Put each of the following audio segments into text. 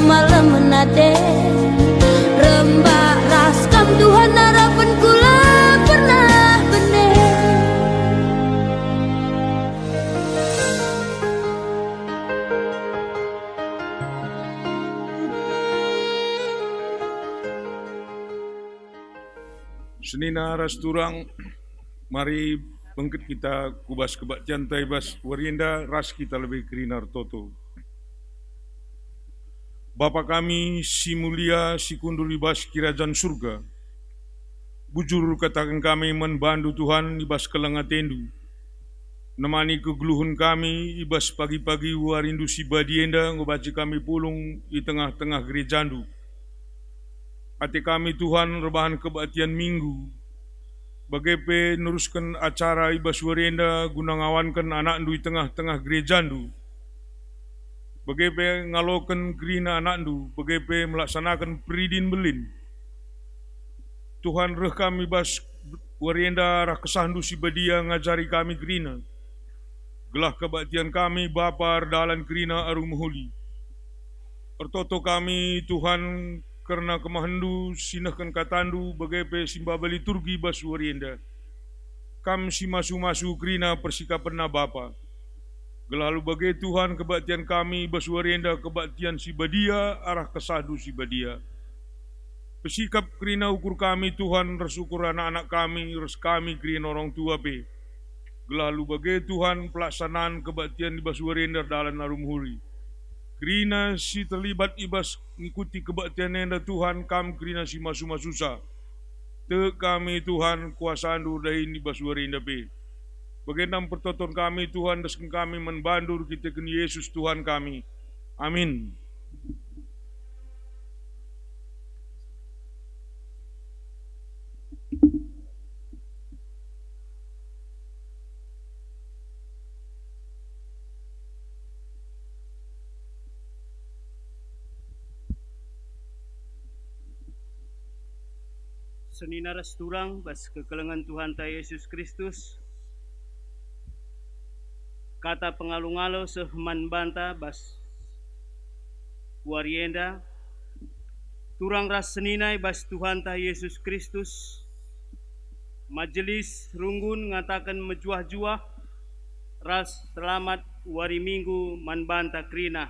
malam menade rembak raskam Tuhan harapan kula pernah bener. Senina ras turang mari bangkit kita kubas kebaktian taibas warinda ras kita lebih kerinar toto. Bapa kami si mulia si kundur ibas kerajaan surga. Bujur katakan kami membantu Tuhan ibas kelengat tendu. Nemani kegeluhun kami ibas pagi-pagi warindu si badienda ngobaci kami pulung di tengah-tengah gerejandu. Hati kami Tuhan rebahan kebaktian minggu. Bagaimana neruskan acara ibas warenda guna ngawankan anak ndu di tengah-tengah gerejandu. Bagaimana ngalokan gerina anak ndu. Bagaimana melaksanakan peridin belin. Tuhan reh kami bas warenda rah kesahndu si badia ngajari kami gerina. Gelah kebaktian kami Bapa dalan gerina arum huli. Ertoto kami Tuhan karena kemahandu sinahkan katandu bagaimana simbaba liturgi bas warienda. Kam si masu-masu krina persikapan na Bapa. Gelalu bagai Tuhan kebaktian kami bas warienda kebaktian si badia arah kesadu si badia. Pesikap krina ukur kami Tuhan resukur anak-anak kami res kami krina orang tua be. Gelalu bagai Tuhan pelaksanaan kebaktian di bas warienda dalam arum huri. Kerina si terlibat ibas mengikuti kebaktian enda Tuhan kam kerina si masu-masusa. Te kami Tuhan kuasaan durdahin ibas warinda pe. Bagendam pertoton kami Tuhan desken kami menbandur kita kini Yesus Tuhan kami. Amin. Senina ras turang bas kekelengan Tuhan ta Yesus Kristus. Kata pengalu-ngalu sehman banta bas warienda. Turang ras seninai bas Tuhan ta Yesus Kristus. Majelis runggun ngatakan mejuah-juah ras selamat wari minggu man banta krina.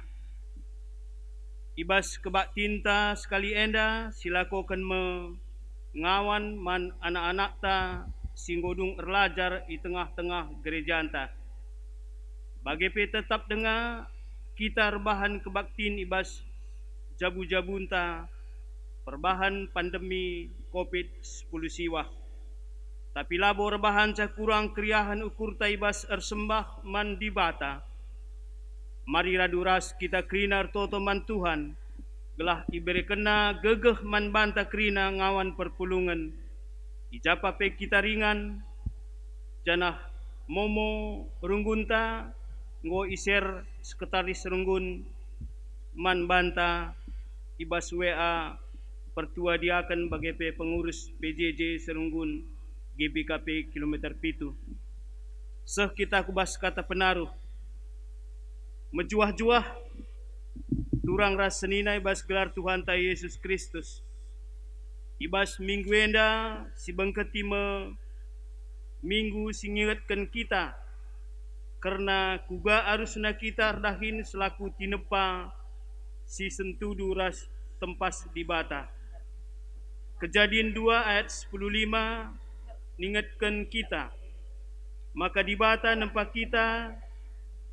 Ibas kebak tinta sekali enda silakokan ngawan man anak-anak ta singgodung erlajar di tengah-tengah gereja anta. Bagaimana tetap dengar kita rebahan kebaktin ibas jabu-jabunta perbahan pandemi COVID-10 siwah. Tapi labo rebahan cah kurang kriahan ukur ta ibas ersembah man dibata. Mari raduras kita krinar toto man Tuhan. Gelah iberi kena gegeh man banta krina ngawan perpulungan. Ijapa pe kita ringan. Janah momo runggunta. Ngo iser sekretaris runggun. Man banta ibas WA. Pertua diakan bagi pe pengurus PJJ serunggun. GBKP kilometer pitu. Seh kita kubas kata penaruh. Mejuah-juah. Turang ras seninai bas gelar Tuhan ta Yesus Kristus. Ibas minggu enda si bengketi minggu singingatkan kita. Karena kuga arusna kita ardahin selaku tinepa si sentudu ras tempas di bata. Kejadian 2 ayat 15 ningatkan kita. Maka di bata nempak kita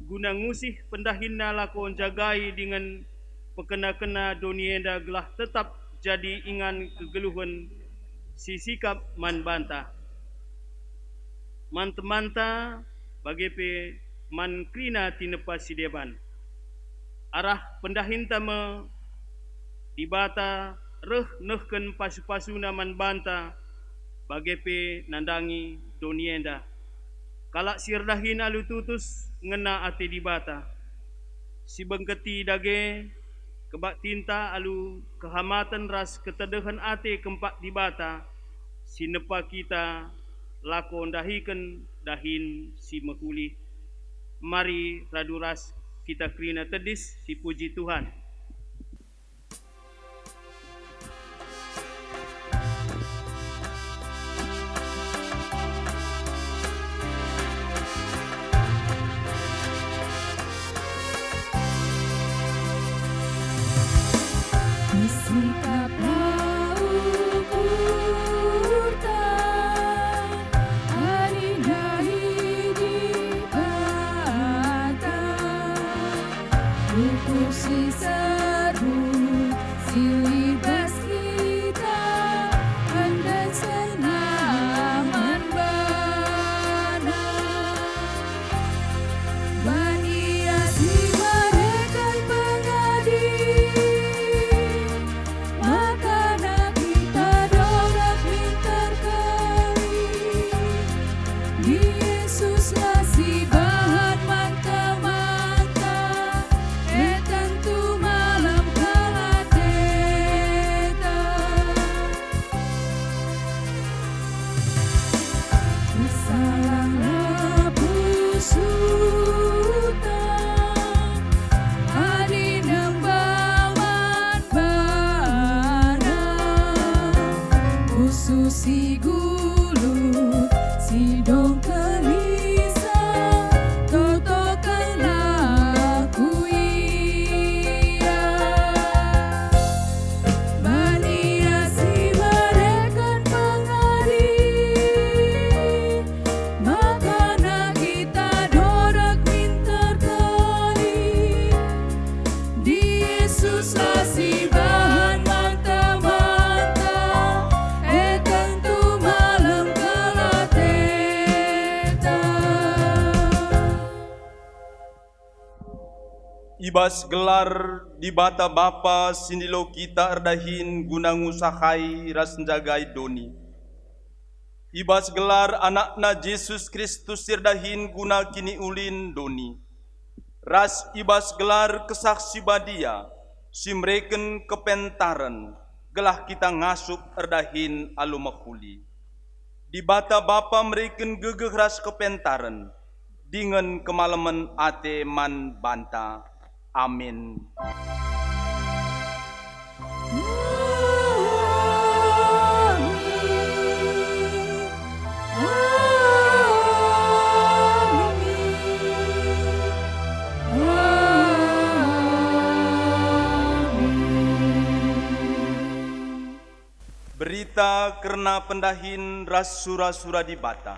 guna ngusih pendahinna lakon jagai dengan pekena-kena donienda gelah tetap jadi ingan kegeluhan si sikap man banta. Man temanta bagi pe man krina tinepa si deban. Arah pendahin tama dibata reh nehken pasu-pasuna man banta bagi pe nandangi donienda. Kalak sirdahin alu tutus ngena ati dibata. Si bengketi dage kebak tinta alu kehamatan ras ketedehan ate kempak dibata si nepa kita lakon dahikan dahin si mekuli. Mari raduras kita krina tedis si puji Tuhan. Bersikaplah ukurkan hari di batang, ukur si serbu si libas kita, dan senaman bana. Bania si barekan pengadi, makanan kita dorak pintar kali. Di Yesuslah si bahan manta-manta, tentu malam kalateta. Bersalanglah pusuta, adi nembawan bana, khusus si gulut, si dong kelisa, totokanlah kuia. Bania si barekan pengadi, makanan kita dorak pintar kali. Di Yesuslah si bahan manta-manta, tentu malam kalateta. Ibas gelar di bata bapa sindilo kita erdahin guna ngusakai ras jagai doni. Ibas gelar anakna Yesus Kristus sirdahin guna kini ulin doni. Ras ibas gelar kesaksi badia simreken kepentaran gelah kita ngasup erdahin alu makuli. Di bata bapa mereken gegeh ras kepentaran dengan kemalaman ate man banta. Amin. Berita kerna pendahin ras sura-sura di bata.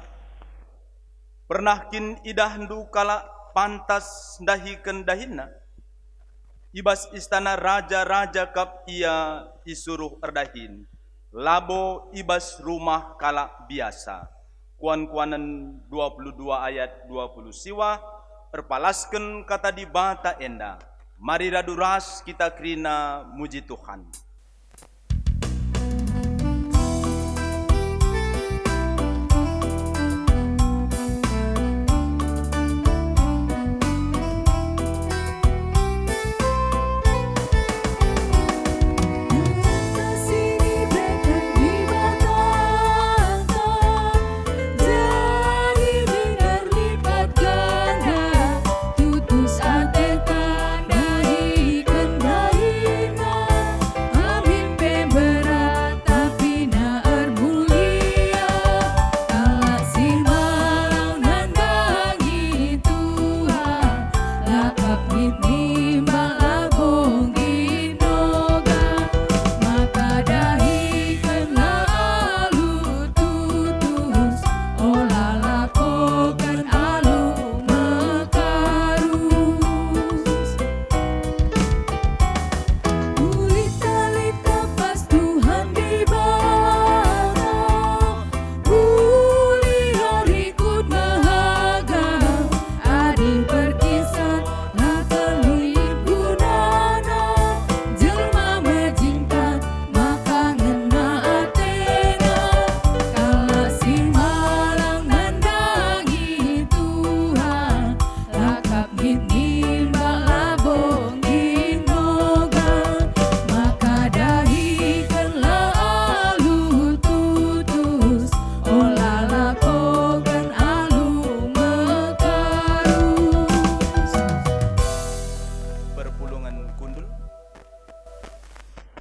Pernahkin idah hendu kala pantas dahiken dahinna. Ibas istana raja-raja kap ia isuruh erdahin. Labo ibas rumah kala biasa. Kuan-kuanan 22 ayat 20 siwa. Perpalasken kata di bata enda. Mari raduras kita krina muji Tuhan.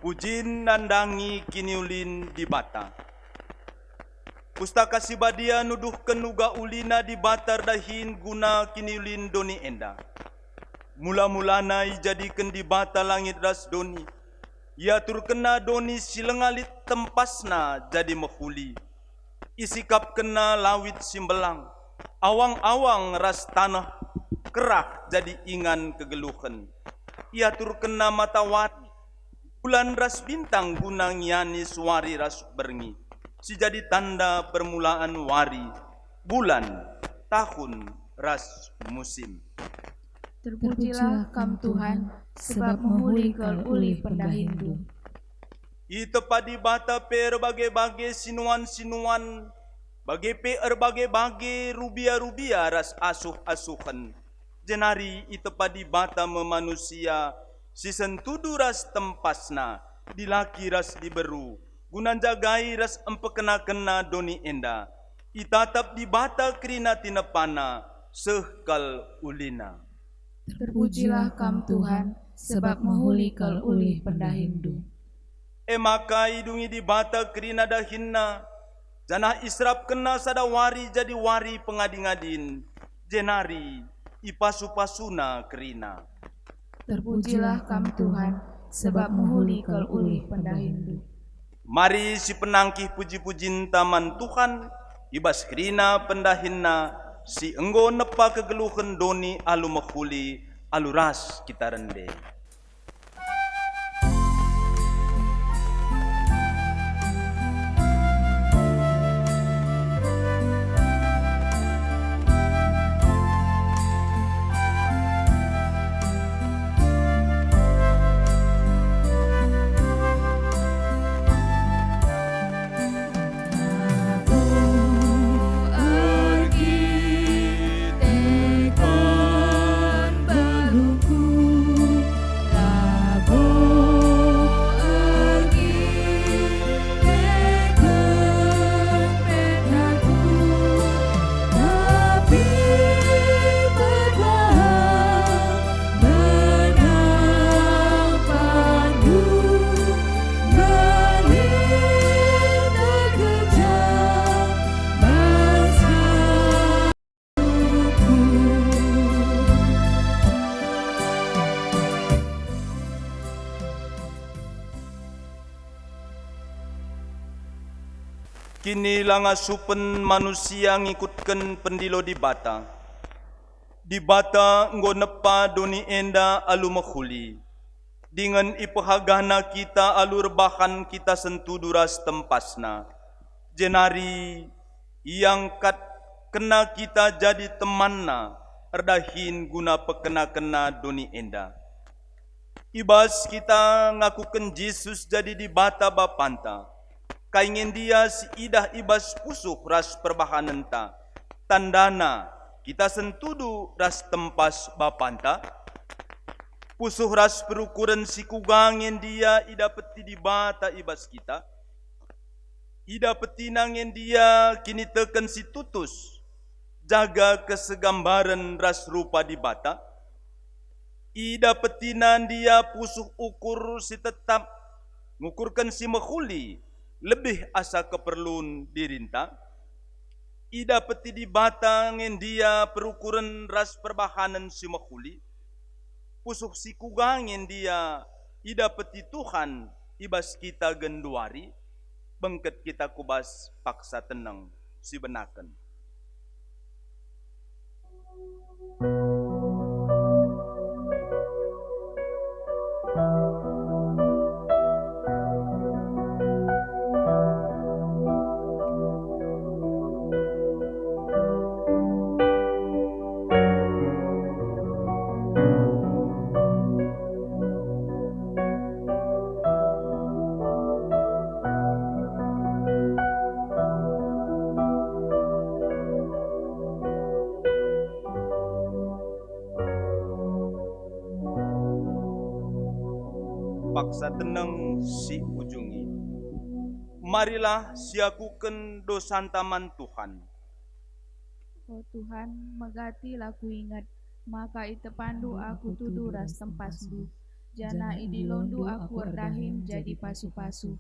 Pujin nandangi kiniulin di bata. Pustaka si badia nuduh kenuga ulina di batar dahin guna kiniulin doni enda. Mula-mulana jadikan di bata langit ras doni. ia turkena doni silengalit tempasna jadi mehuli. Isikap kena lawit simbelang, awang-awang ras tanah kerah jadi ingan kegeluhan. Ia turkena matawati, bulan ras bintang gunang yani suari ras berngi. Si jadi tanda permulaan wari, bulan, tahun, ras musim. Terpujilah Kam Tuhan, sebab menghuli kal uli pendahindu. Ite padi bata per bagai-bagai sinuan-sinuan, bagai per bagai-bagai rubia-rubia ras asuh-asuhan. Jenari ite padi bata memanusia, si sentudu ras tempasna, dilaki ras diberu, gunan jagai ras empekena-kena doni enda. Itatap di bata krina tinepana, sehkal ulina. Terpujilah Kam Tuhan, sebab menghuli kal uli pendahindu. Maka idungi di bata krina dahinna, janah israp kena sada wari jadi wari pengading-adin, jenari ipasu-pasuna krina. Terpujilah Kam Tuhan, sebab menghuli kal uli pendahindu. Mari si penangkih puji-pujin taman Tuhan, ibas krina pendahinna, si enggo nepa kegeluhan doni alu mehuli, alu ras kita rende. Kini langa supen manusia ngikutkan pendilo di bata. Di bata nggo nepa doni enda alu mehuli. Dengan ipahagana kita alu rebahan kita sentudu ras tempasna. Jenari yang kat kena kita jadi temanna, erdahin guna pekena-kena doni enda. Ibas kita ngakukan Yesus jadi di bata bapanta. Kaingin dia si idah ibas pusuh ras perbahanenta, tandana kita sentudu ras tempas bapanta, pusuh ras perukuran si kugangin dia ida peti di bata ibas kita, ida peti nangin dia kini teken si tutus, jaga kesegambaran ras rupa di bata, ida petinan dia pusuh ukur si tetap, ngukurkan si mehuli, lebih asa keperluan dirinta. Ida peti di batangin dia perukuran ras perbahanan si mehuli. Pusuh si kugangin dia ida peti Tuhan ibas kita genduari. Bengket kita kubas paksa tenang si benaken. Paksa tenang si ujungi. Marilah siakuken dosantaman Tuhan. Oh Tuhan, megati laku ingat, maka ite pandu aku tudu ras tempasdu. Jana idi londu aku erdahin jadi pasu-pasu.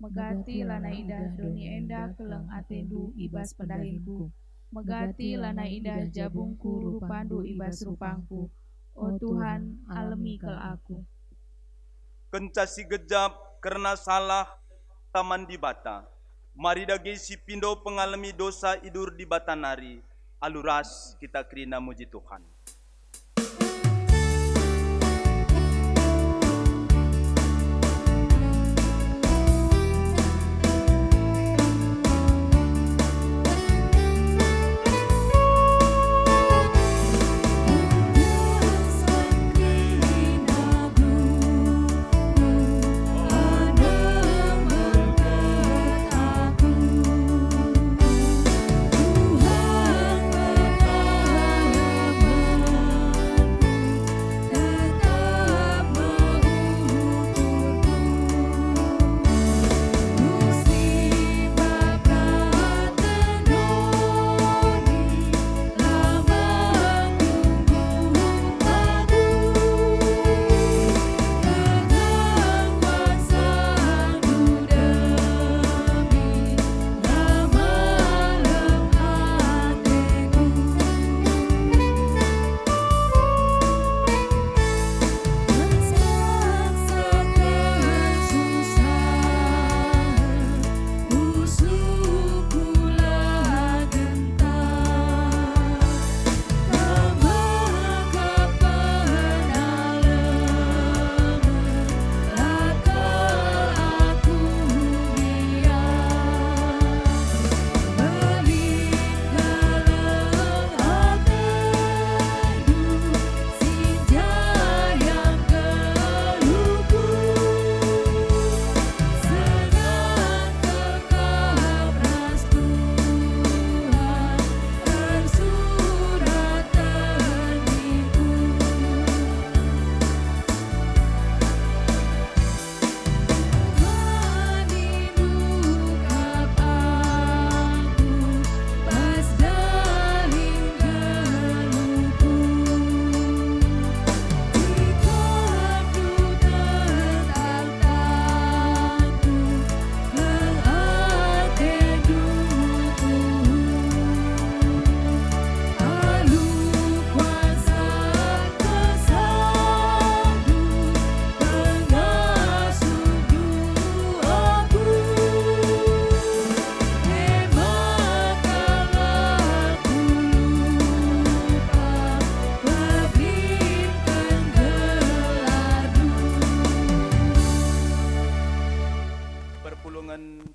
Megati lana idah doni enda keleng atendu ibas pendahinku. Megati lana idah jabungku rupandu ibas rupangku. Oh Tuhan, alemi kel aku. kencasi gejap karena salah taman di bata. Mari dage si pindo pengalami dosa idur di bata nari. Aluras kita kerina muji Tuhan.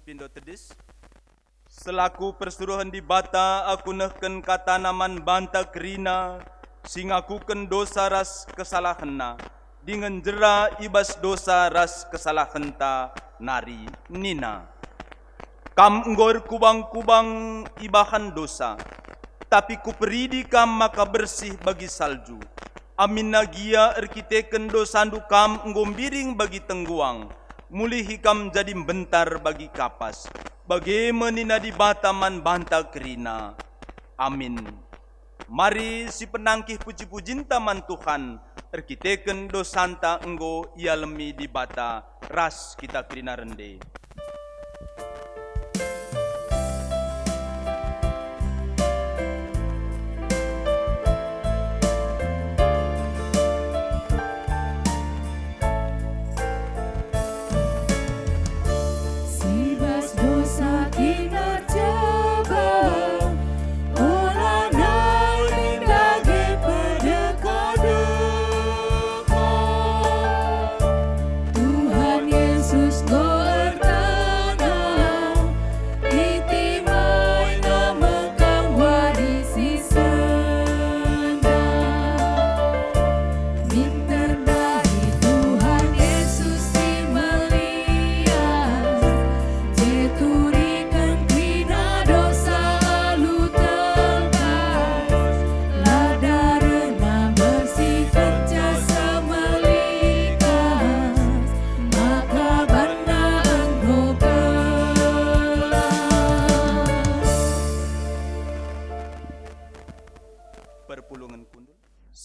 Pindo Tedis. Selaku persuruhan di bata, aku nehken kata naman banta kerina, sing aku ken dosa ras kesalahanna, dengan jera ibas dosa ras kesalahan nari nina. Kam enggor kubang-kubang ibahan dosa, tapi ku peridi kam maka bersih bagi salju. Amin nagia erkiteken dosandu kam enggombiring bagi tengguang. Muli hikam jadi bentar bagi kapas. Bagaimana di bataman banta kerina. Amin. Mari si penangkih puji-pujin taman Tuhan. Erkiteken dosanta enggo ia lemi di bata. Ras kita kerina rende.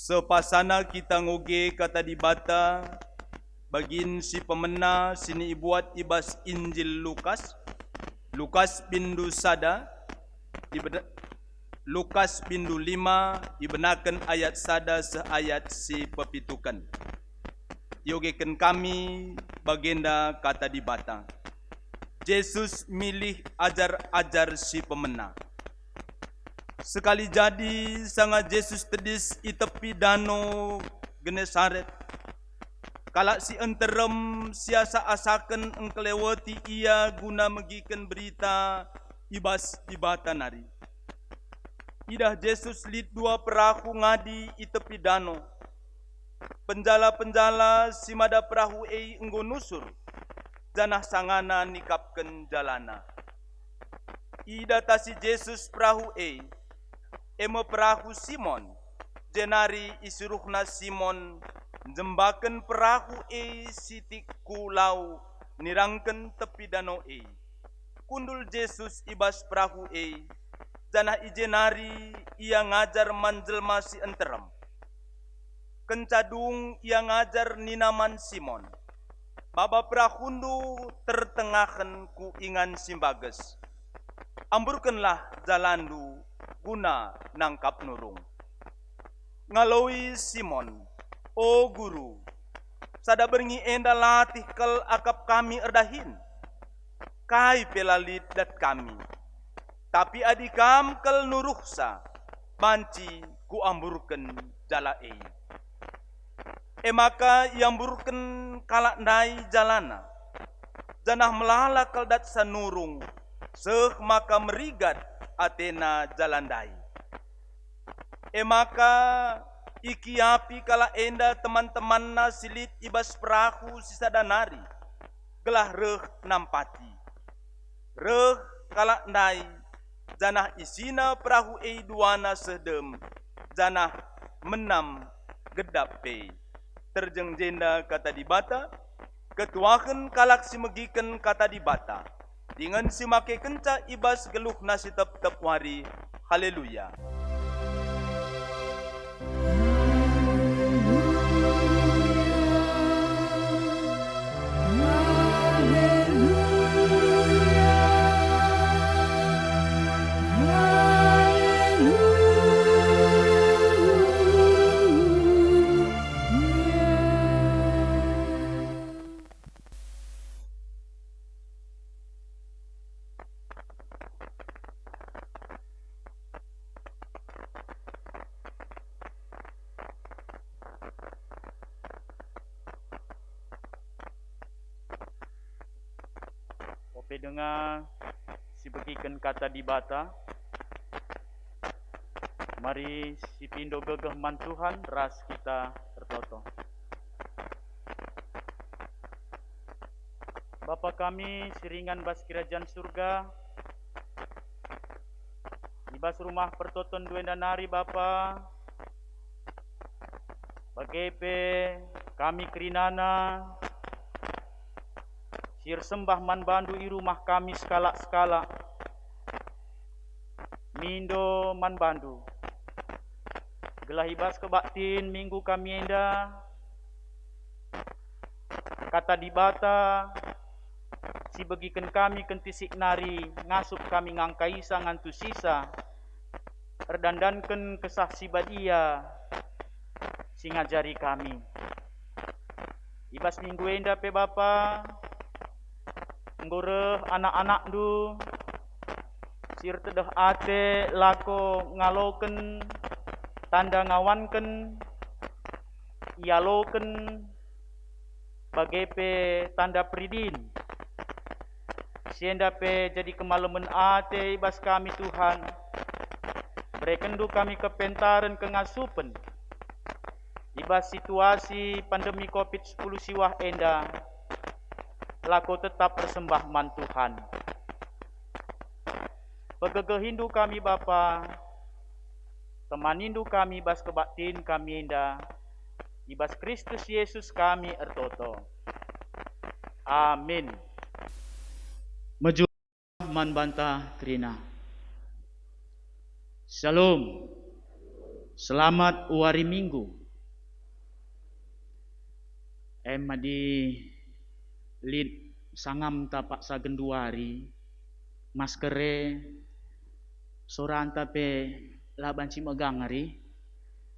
Sepasana kita ngoge kata di bata, bagin si pemena sini ibuat ibas Injil Lukas, Lukas bindu sada, Lukas bindu 5, ibenakan ayat sada seayat si pepitukan. Yogekan kami bagenda kata di bata. Yesus milih ajar-ajar si pemena. Sekali jadi sanga Yesus tedis i tepi danau Genesaret. Kalak si enterem siasa asaken engkelewati ia guna megiken berita ibas di bata nari. Idah Yesus lid dua perahu ngadi i tepi danau. Penjala-penjala si mada perahu enggo nusur. Janah sangana nikapken jalana. Ida tasi Yesus perahu emo perahu Simon. Jenari isuruhna Simon jembaken perahu sitik kulau nirangken tepi danau Kundul Yesus ibas perahu janah ijenari ia ngajar manjelma si enterem. Kencadung ia ngajar ninaman Simon. Baba prahundu tertengahkan ku ingan simbages. Amburkenlah jalandu guna nangkap nurung. Ngaloi Simon, o guru, sada berngi enda latih kel akap kami erdahin. Kai pelalit dat kami. Tapi adikam kel nuruhsa, banci ku amburken jala maka iamburken kalak nai jalana. Janah melala keldat sanurung, seh maka merigat Athena jalandai. Maka ikiapi kala enda teman-teman na silit ibas perahu sisadanari. Gelah reh nampati. Reh kalak nai, janah isina perahu duana sedem, janah menam gedap terjeng jenda kata di bata, ketuaken kalak si megiken kata di bata, dengan si make kenca ibas geluh nasi tep-tep wari, haleluya. Dengan si begiken kata di bata, mari si pindo gegeh man Tuhan ras kita tertoto. Bapa kami siringan bas kerajaan surga, ibas rumah pertoton duenda nari Bapa, bagepe kami kerinana sir sembah man bandu i rumah kami skala-skala. Mindo man bandu. Gelah ibas kebaktin minggu kami enda. Kata di bata si begiken kami kentisik nari ngasup kami ngangkaisa ngantu sisa. Erdandanken kesah si badia si ngajari kami. Ibas minggu enda pe Bapa. Nggoreh anak-anak du sir tedah ate lako ngaloken tanda ngawanken ialoken bagepe tanda pridin sienda pe jadi kemalemen ate ibas kami Tuhan berekendu kami kepentaran kengasupen ibas situasi pandemi COVID-10 siwah enda lako tetap bersembah man Tuhan. Pegegehindu kami Bapa, temanindu kami bas kebaktin kami enda, ibas Kristus Yesus kami ertoto. Amin. Maju man banta krina. Shalom. Selamat uari minggu. Madi lid sangam tapak sagenduari maskere soranta pe laban si megangari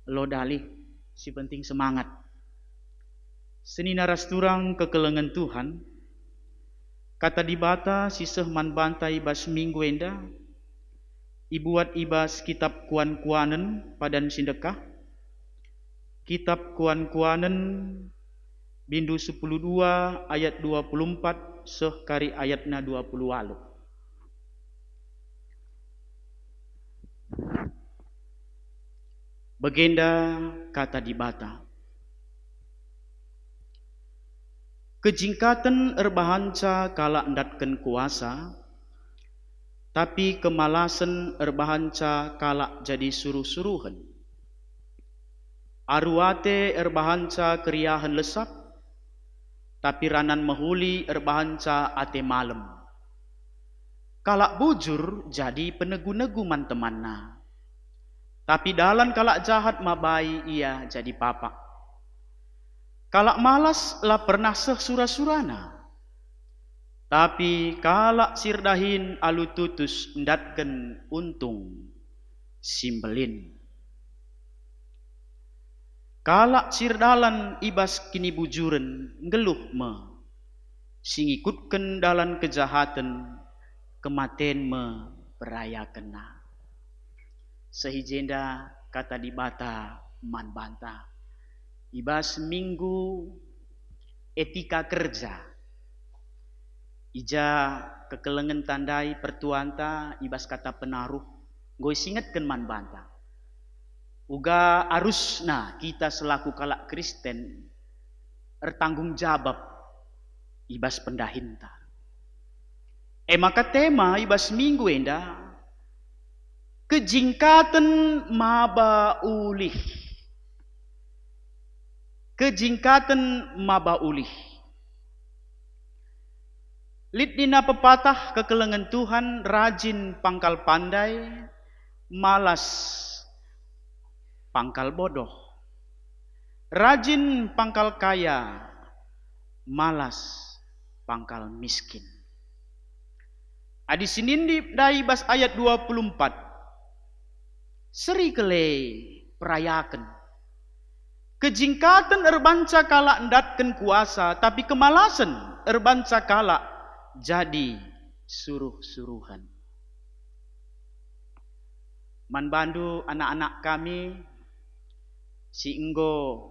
lo dalih si penting semangat Senina rasturang kekelengan Tuhan, kata dibata siseh man bantai bas minggu enda, ibuat ibas kitab kuan-kuanen padan sindekah, kitab kuan-kuanen bindu 12 ayat 24 seh kari ayatna 28. Begenda kata dibata. Kejingkatan erbahanca kala endatken kuasa, tapi kemalasan erbahanca kala jadi suruh-suruhan. Aruate erbahanca keriahan lesap, tapi ranan mahuli erbahanca ate malem. Kalak bujur jadi penegu-negu man temanna, tapi dalan kalak jahat mabai ia jadi papa. Kalak malas lah pernah seh sura-surana, tapi kalak sirdahin alu tutus ndatken untung simbelin. Kalak sirdalan ibas kini bujuren ngeluh me, singikutken dalan kejahatan kematen me peraya kena. Sehijenda kata dibata man bantah. Ibas minggu etika kerja. Ija kekelengan tandai pertuanta ibas kata penaruh. Gue singetken man bantah. Uga arusna kita selaku kalak Kristen ertanggung jawab ibas pendahinta. Maka tema ibas minggu enda kejingkatan maba ulih. Kejingkatan maba ulih. Lid dina pepatah kekelengan Tuhan, rajin pangkal pandai, malas pangkal bodoh. Rajin pangkal kaya, malas pangkal miskin. Adi sinindi dai bas ayat 24. Seri kele perayakan. Kejingkatan erbanca kala endatken kuasa, tapi kemalasan erbanca kala jadi suruh-suruhan. Man bandu anak-anak kami si enggo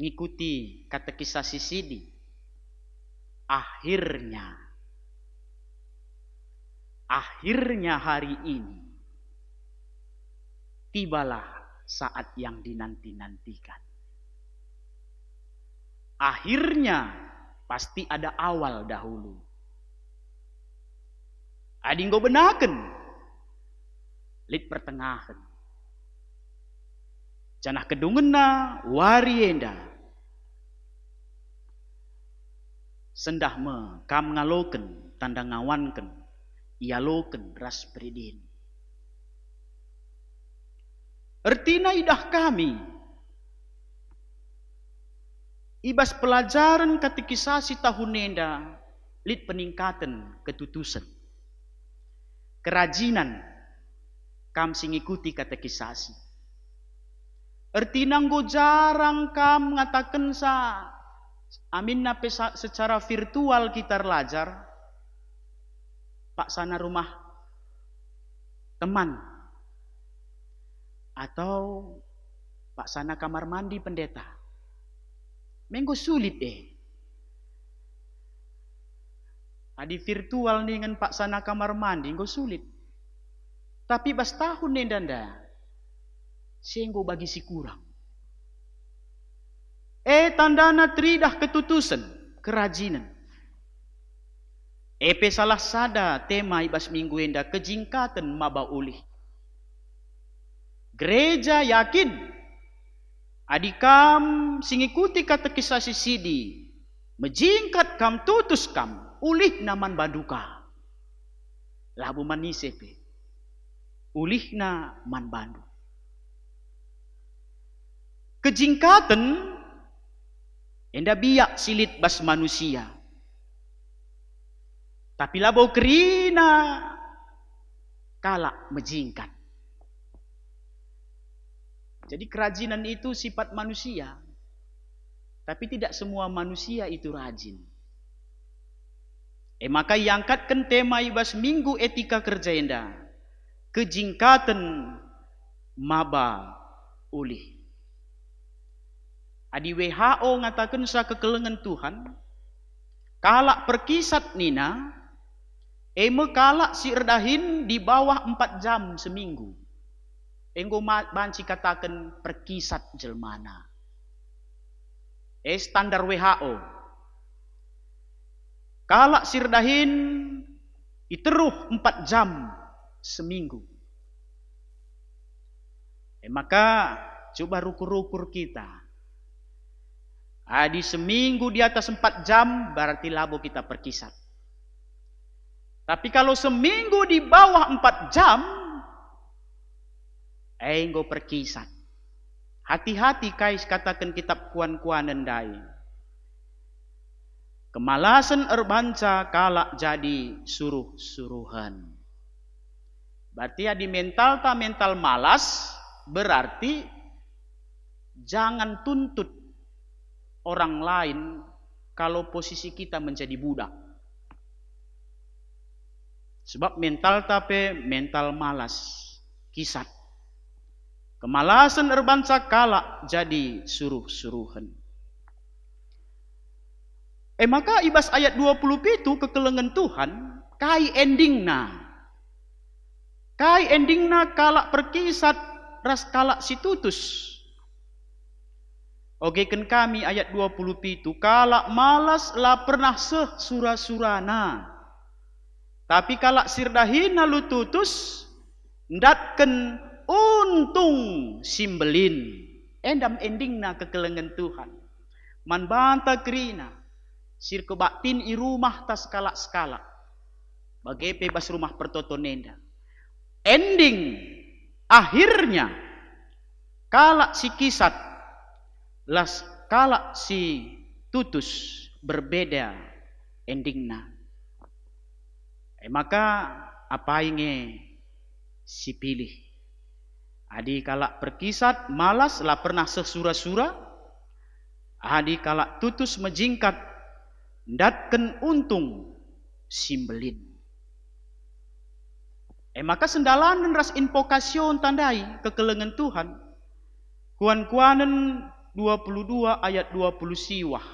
ngikuti katekisasi sidi. Akhirnya hari ini tibalah saat yang dinanti-nantikan. Akhirnya pasti ada awal dahulu. Adi nggo benaken lid pertengahan. Janah kedungenna warienda. Sendah me kam ngaloken tanda ngawanken ialoken ras beridin. Ertina idah kami ibas pelajaran katekisasi tahun nenda lid peningkatan ketutusan. Kerajinan kam singikuti katekisasi. Ertina nggo jarang kam ngatakan sa amin nape secara virtual kita belajar. Pak sana rumah teman atau pak sana kamar mandi pendeta. Menggo sulit Adi virtual dengan pak sana kamar mandi nggo sulit. Tapi bas tahun nendanda senggo bagi si kurang. Tandana tridah ketutusan, kerajinan. Epe salah sada tema ibas minggu enda kejingkatan maba ulih. Gereja yakin adikam singikuti katekisasi sidi menjingkat kam tutus kam ulih naman banduka. Labu manisepe. Ulih na man bandu. Kejingkatan enda biak silit bas manusia. Tapi labau kerina kalak menjingkat. Jadi kerajinan itu sifat manusia. Tapi tidak semua manusia itu rajin. Maka iangkatkan tema ibas minggu etika kerja enda. Kejingkatan maba ulih. Adi WHO ngatakan sa kekelengan Tuhan. Kalak perkisat nina. Kalak si erdahin di bawah 4 jam seminggu. Enggo banci katakan perkisat jelmana. Standar WHO. Kalak sirdahin iteruh 4 jam seminggu. Maka coba rukur-rukur kita. Di seminggu di atas 4 jam berarti labo kita perkisat. Tapi kalau seminggu di bawah 4 jam, enggo perkisat. Hati-hati kais katakan kitab kuan-kuanan dai. Kemalasan erbanca kalak jadi suruh-suruhan. Berarti di mental malas, berarti jangan tuntut orang lain kalau posisi kita menjadi budak. Sebab mental malas, kisat. Kemalasan erbanca kalak jadi suruh-suruhan. Maka ibas ayat 20 itu kekelengan Tuhan, kai endingna. Kai endingna kalak perkisat ras kalak situtus. Ogekan kami ayat 20 itu, kalak malas lah pernah sura-surana. Tapi kalak sirdahina lu tutus, ndatken untung simbelin. Endam endingna kekelengan Tuhan. Man banta krina. Sir kebaktin i rumah tas skala-skala. Bagai bebas rumah pertoto nenda. Ending. Akhirnya. Kalak si kisat. Las kalak si tutus. Berbeda endingna. Maka apa inge si pilih. Adi kalak perkisat, malas lah pernah sesura-sura. Adi kalak tutus menjingkat, ndatken untung simbelin. Maka sendalan ras invokasyon tandai kekelengan Tuhan. Kuan-kuanen 22 ayat 20 siwah.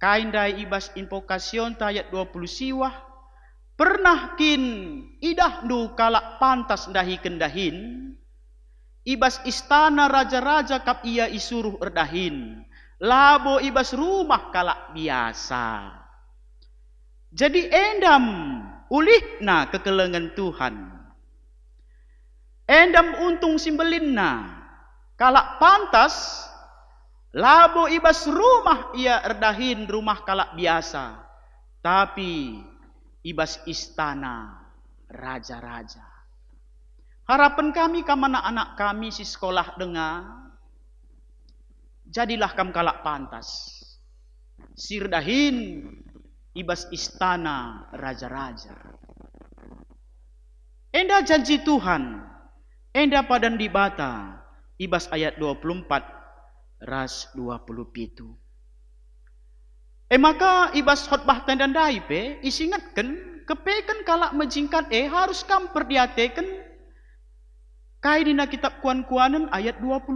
Kaindai ibas invokasyon ayat 20 siwah. Pernah kin idah du kalak pantas dahi kendahin. Ibas istana raja-raja kap ia isuruh erdahin. Labo ibas rumah kalak biasa. Jadi endam ulihna kekelengan Tuhan. Endam untung simbelinna. Kalak pantas. Labo ibas rumah ia erdahin rumah kalak biasa. Tapi ibas istana raja-raja. Harapan kami kamana anak kami si sekolah dengar. Jadilah kam kalak pantas. Sirdahin ibas istana raja-raja. Enda janji Tuhan. Enda padan dibata. Ibas ayat 24. Ras 20 pitu. Maka ibas khotbah tandandai pe. Isingatkan. Kepekan kalak menjingkat harus kam perdiateken. Kai dina kitab kuan-kuanan ayat 25.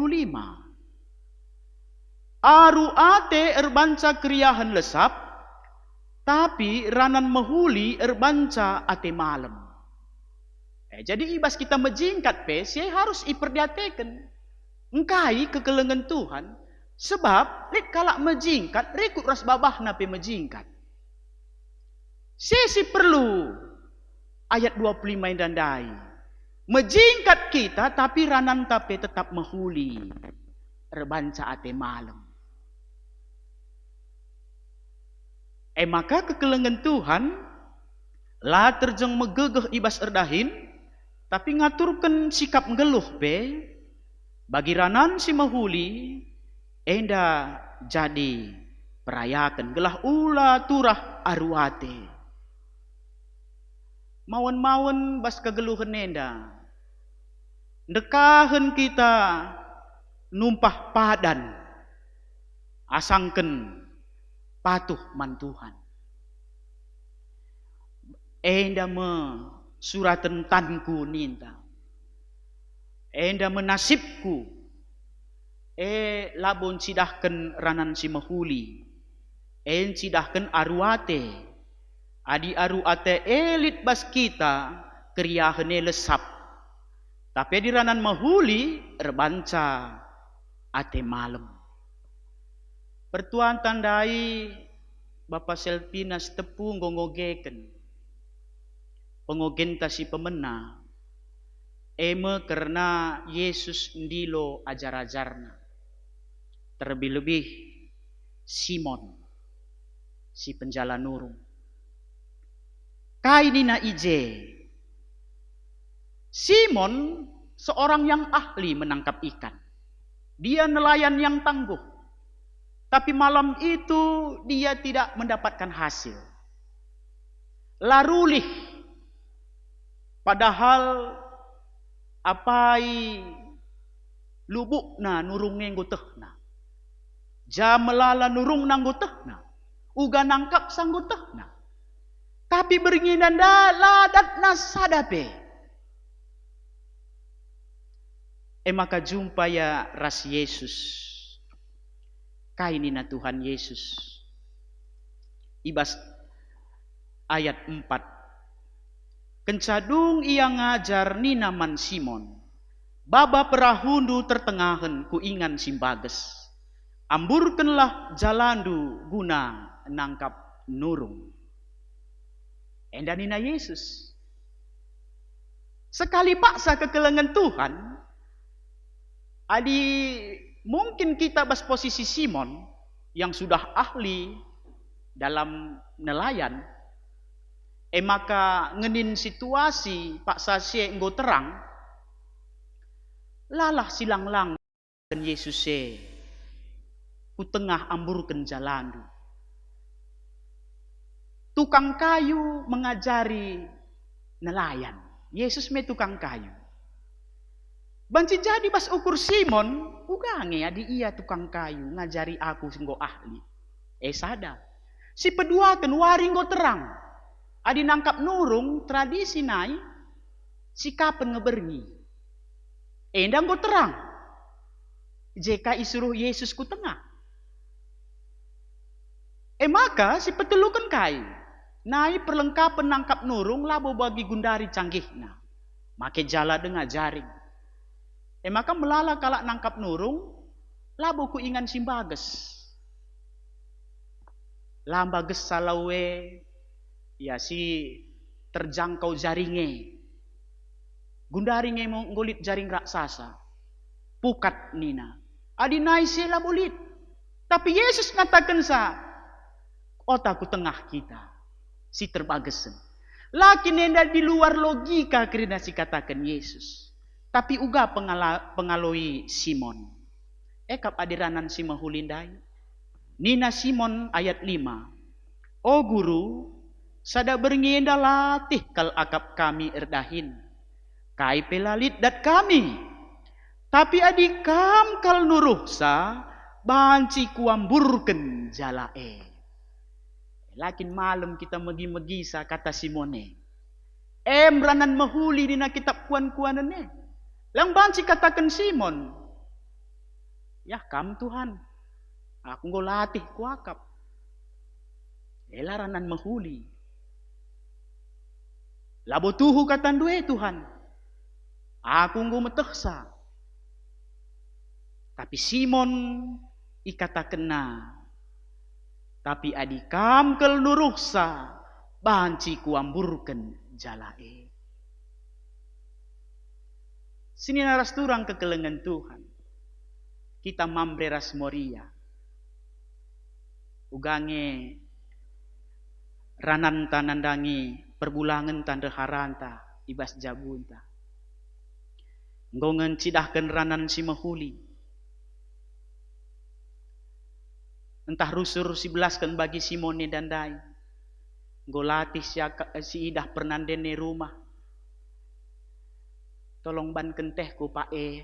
Aru ate erbanca kriahan lesap, tapi ranan mehuli erbanca ate malam. Jadi ibas kita menjingkat saya harus iperdiateken. Engkai kekelengan Tuhan, sebab lek kalak menjingkat, rekut ras babah nape menjingkat. Si perlu ayat 25 dandai. Menjingkat kita tapi ranan tapi tetap mehuli. Erbanca ate malam. Maka kekelengan Tuhan lah terjeng megegeh ibas erdahin. Tapi ngaturkan sikap ngeluh be. Bagi ranan si mehuli. Enda jadi perayakan. Gelah ula turah arwate. Mawan-mawan bas kegeluhan enda. Dekahan kita numpah padan. asangken patuh man Tuhan. Enda me suratan tanku ninta. Enda menasibku. Labon sidahken ranan si mahuli. Sidahken aruate. Adi aruate elit bas kita kriahene lesap. Tapi di ranan mahuli erbanca ate malam. Pertuan tandai Bapak Selpinas tepung ngogeken. Pengogen ta si pemena. Eme karena Yesus ndilo ajar-ajarna. Terlebih-lebih Simon si penjala nurung. Kainina ije. Simon seorang yang ahli menangkap ikan. Dia nelayan yang tangguh. Tapi malam itu dia tidak mendapatkan hasil. Larulih. Padahal apai lubukna nurung nenggutehna. Jamelala nurung nanggutehna. Uga nangkap sanggutehna. Tapi beringinan ladatna sadape. Maka jumpa ya ras Yesus. Kainina Tuhan Yesus. Ibas ayat 4. Kencadung ia ngajar ninaman Simon. Baba perahundu tertengahen ku ingan simbages. Amburkenlah jalandu guna nangkap nurung. Endanina Yesus. Sekali paksa kekelengan Tuhan. Adi mungkin kita bas posisi Simon yang sudah ahli dalam nelayan. Maka ngenin situasi Pak Sasye enggo terang. Lalah silang-lang dan Yesus ku tengah amburken jalandu. Tukang kayu mengajari nelayan. Yesus me tukang kayu. Banci jadi bas ukur Simon, ugange adi iya tukang kayu ngajari aku singgo ahli. Sada. Si peduaken wari nggo terang. Adi nangkap nurung tradisi nai sikapen ngeberni. Endang nggo terang. Jika isuruh Yesus ku tengah. Maka si petelukan kayu. Nai perlengkapan nangkap nurung labo bagi gundari canggihna. Make jala dengan jaring. Maka melala kalak nangkap nurung labo ku ingan simbages. Lambages salawe ya si terjangkau jaringe. Gundaringe mau ngulit jaring raksasa. Pukat nina. Adi nai sila bulit. Tapi Yesus ngatakan sa. Otaku tengah kita. Si terbagesen. Laki nenda di luar logika kerana si katakan Yesus. Tapi uga pengaloi Simon. Kap adiranan si mahulindai. Nina Simon ayat 5. O guru, sada berngenda latih kal akap kami erdahin. Kai pelalit dat kami. Tapi adik kam kal nuruh sa, banci kuamburken jalae. Lakin malam kita megi-megi sa kata Simone. Emranan mahuli dina kitab kuan-kuanane. Lang banci katakan Simon. Ya kam Tuhan. Aku nggo latih kuakap. Elaranan mahuli. Labo tuhu katan due Tuhan. Aku nggo meteksa. Tapi Simon ikatakan na. Tapi adikam kel nuruhsa. Banci kuamburken jalae. Sini naras turang kekelengan Tuhan. Kita mambre ras moria. Ugange ranan tanandangi perbulangan tanda haranta ibas jabunta. Ngongen cidahkan ranan si mahuli. Entah rusur si belaskan bagi Simone dan Dai. Ngolatih si idah pernandene rumah. Tolong banken teh ku pae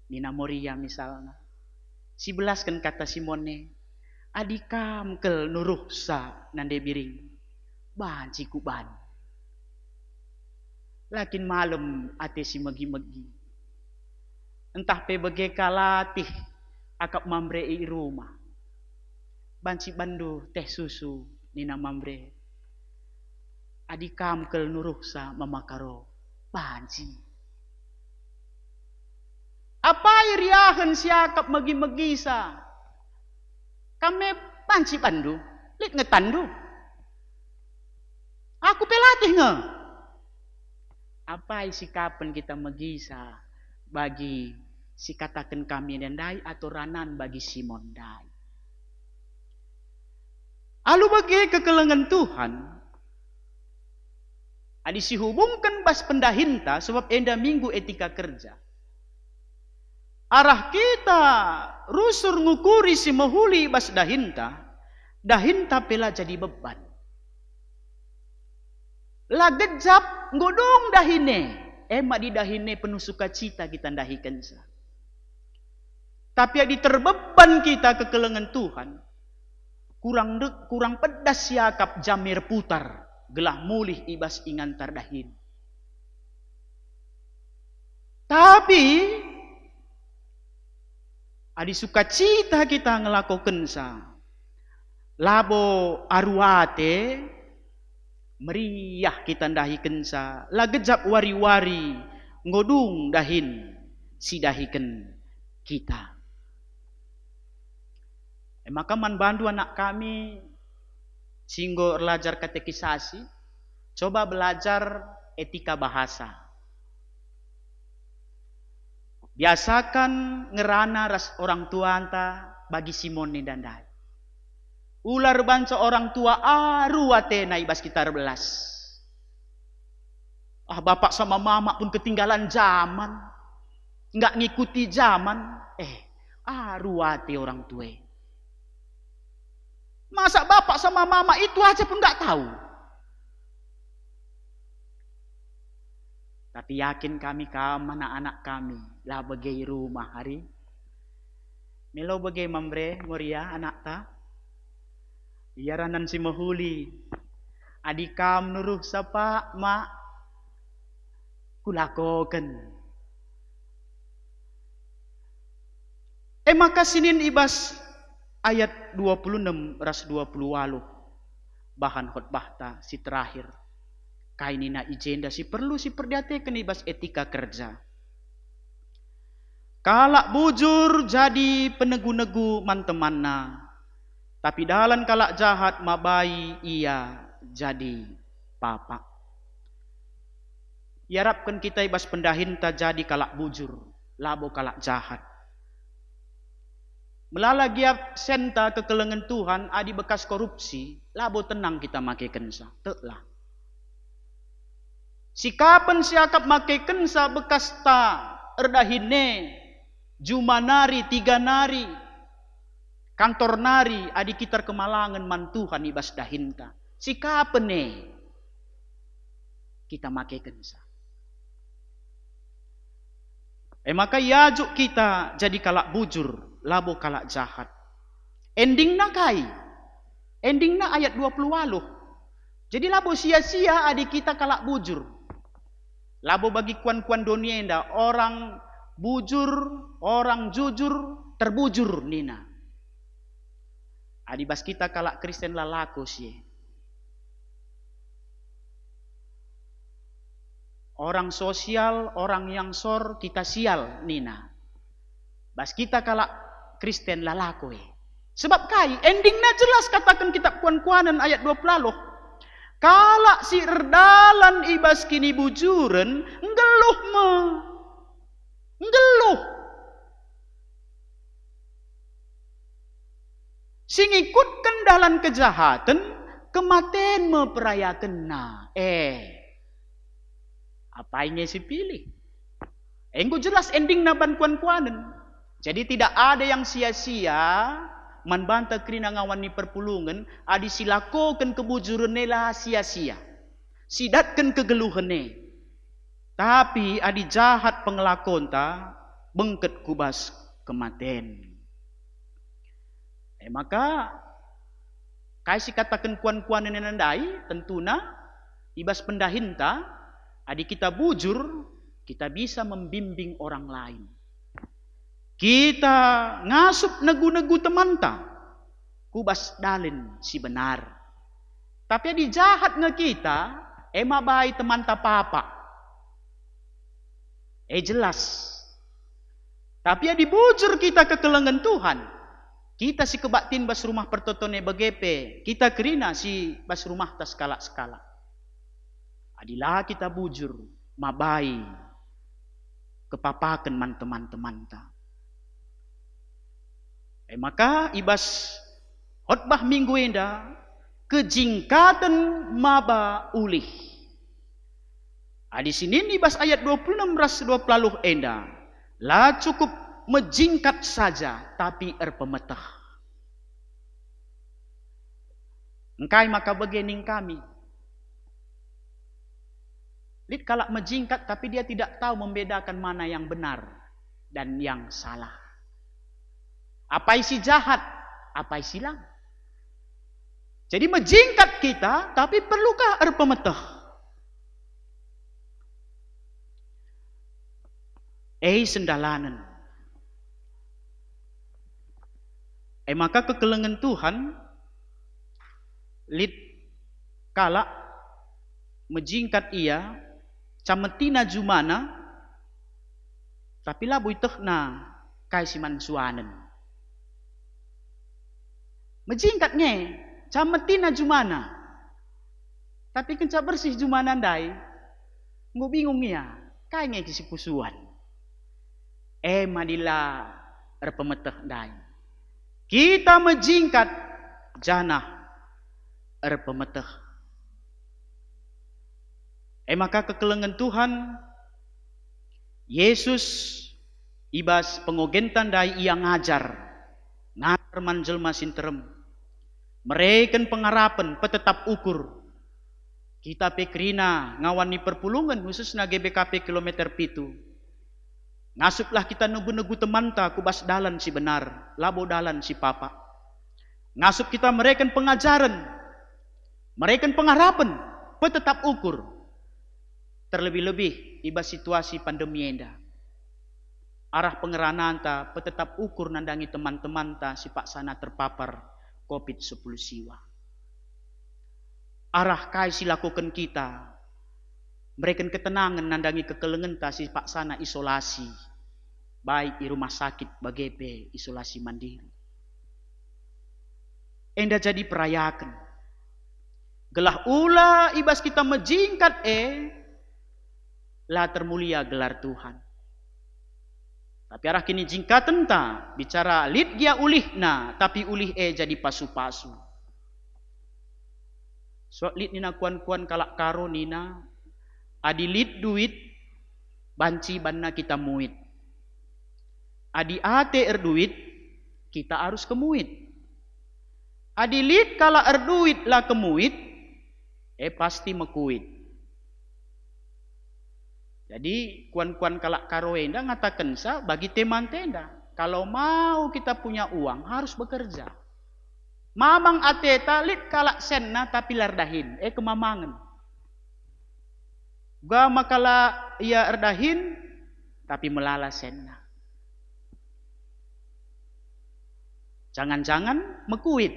Nina Moria misalnya. Si belaskan kata Simone. adi kam kel nuruh sa nande biring banci kuban. Lakin malam ate si megi-megi. Entah pe bege kalatih akap mambre i rumah. Banci bandu teh susu nina mambre. Adi kam kel nuruh sa mamakaro banci. Apa iriahan siakap megi-megi sa? Kame banci bandu, lit ngetandu. Aku pelatih nge. Apa sikapan kita megisa bagi si katakan kami dai atau ranan bagi Simon dai. Alu bagi kekelengan Tuhan. Adi si hubungkan bas pendahinta sebab enda minggu etika kerja. Arah kita rusur ngukuri si mahuli bas dahinta pela jadi beban. Lagejap ngodong dahine, emak di dahine penuh sukacita kita dahikan sa. Tapi adi terbeban kita kekelengan Tuhan, kurang pedas siakap jamir putar, gelah mulih ibas ingantar dahin. Tapi adi sukacita kita ngelakukan sa. Labo aruate meriah kita dahikan sa. Lagejap wari-wari ngodung dahin si dahikan kita. Maka man bandu anak kami singgo belajar katekisasi, coba belajar etika bahasa. Biasakan ngerana ras orang tua anta bagi Simon ni dandai. Ular banca orang tua aru ate na ibas kita belas. Bapak sama mama pun ketinggalan zaman. Enggak ngikuti zaman. Aru ate orang tua. Masa bapak sama mama itu aja pun enggak tahu. Tapi yakin kami anak-anak kami lah bagai rumah hari. Melo bagai mambre moria anak ta. Yaranan si mahuli. Adikam nuruh sapa mak kulakoken. Maka sinin ibas ayat 26 ras 28 bahan khotbah ta si terakhir. Kainina ijenda si perlu si perdiatekan ibas etika kerja. Kalak bujur jadi penegu-negu mantemanna. Tapi dalam kalak jahat mabai ia jadi papa. Iarapkan kita ibas pendahinta jadi kalak bujur, labo kalak jahat. Melala giap senta kekelengan Tuhan adi bekas korupsi, labo tenang kita make kensa. Teklah. Sikapan siakap make kensa bekas ta erdahine, jumanari, tiga nari. Kantor nari adi kitar kemalangan mantuhan ibas dahinta. Sikapene kita make kensa. Maka yajuk kita jadi kalak bujur, labo kalak jahat. Endingna kai. Endingna ayat 20 waluh. Jadi labo sia-sia adi kita kalak bujur. Labo bagi kuan-kuan donienda orang bujur, orang jujur, terbujur nina. Adibas kita kalak Kristen lalaku sih. Orang sosial, orang yang sor kita sial nina. Bas kita kalak Kristen lalaku. Sebab kai endingnya jelas katakan kitab kuan-kuanan ayat 20 lalu. Kalak si erdalan ibas kini bujuren ngeluh me. Ngeluh. Sing ikutkan dalam kejahatan, kematian memperayakan na. Apa ini si pilih? Engko jelas ending na bankuan-kuanan. Jadi tidak ada yang sia-sia manbanta krina ngawan ni perpulungan, adi silakokan kebujuran lah sia-sia. Sidatkan kegeluhan ne. Tapi adi jahat pengelakon ta, bengket kubas kematian. Maka kasi katakan kuan-kuan nenandai tentuna ibas pendahinta adi kita bujur, kita bisa membimbing orang lain. Kita ngasup negu-negu temanta, kubas dalin si benar. Tapi adi jahat nge kita, mabai temanta papa. Jelas. Tapi adi bujur kita ke kelengan Tuhan. Kita si kebaktin bas rumah pertotone begepe. Kita kerina si bas rumah tas skala-skala. Adilah kita bujur, mabai, kepapakan man teman-teman ta. Maka ibas khotbah minggu enda, kejingkatan maba ulih. Di sini ibas ayat 26 ras 20 enda, lah cukup menjingkat saja, tapi erpemetah. Engkai maka begening kami. Lid kalak menjingkat, tapi dia tidak tahu membedakan mana yang benar dan yang salah. Apa isi jahat, apa isi lang. Jadi menjingkat kita, tapi perlukah erpemetah? Sendalanan. Maka kekelengan Tuhan lid kala menjingkat ia cametina jumana tapi labu itehna kai siman suanen menjingkatnya cametina jumana tapi kenca bersih jumana ndai ngu bingung ia kai nge kisi pusuan madila erpemeteh ndai kita menjingkat janah erpemeteh. Maka kekelengan Tuhan Yesus ibas pengogentan dai ia ngajar manjelma sinterem mereken pengarapan petetap ukur kita pekrina ngawani perpulungan khususnya GBKP kilometer pitu ngasuplah kita negu-negu temanta kubas dalan si benar labo dalan si papa ngasup kita mereken pengajaran mereken pengarapan petetap ukur terlebih-lebih ibas situasi pandemi enda arah pengeranaan ta petetap ukur nandangi teman-teman ta si pak sana terpapar COVID-10 siwa arah kai silakukan kita mereka ketenangan nandangi kekelengan ta si pak sana isolasi baik di rumah sakit bagepe isolasi mandiri enda jadi perayakan gelah ula ibas kita menjingkat lah termulia gelar Tuhan tapi arah kini jingkatan ta bicara lid dia ulihna tapi ulih jadi pasu-pasu so lid nina kuan-kuan kalak karo nina adi lid duit banci banna kita muit adi ate erduit kita harus kemuit adi lid kala erduit lah kemuit pasti mekuit jadi kuan-kuan kalak karoenda ngatakan sa bagi teman tenda kalau mau kita punya uang harus bekerja mamang ateta lid kalak senna tapi lardahin kemamangan ga makala ia erdahin tapi melala senna jangan-jangan mekuit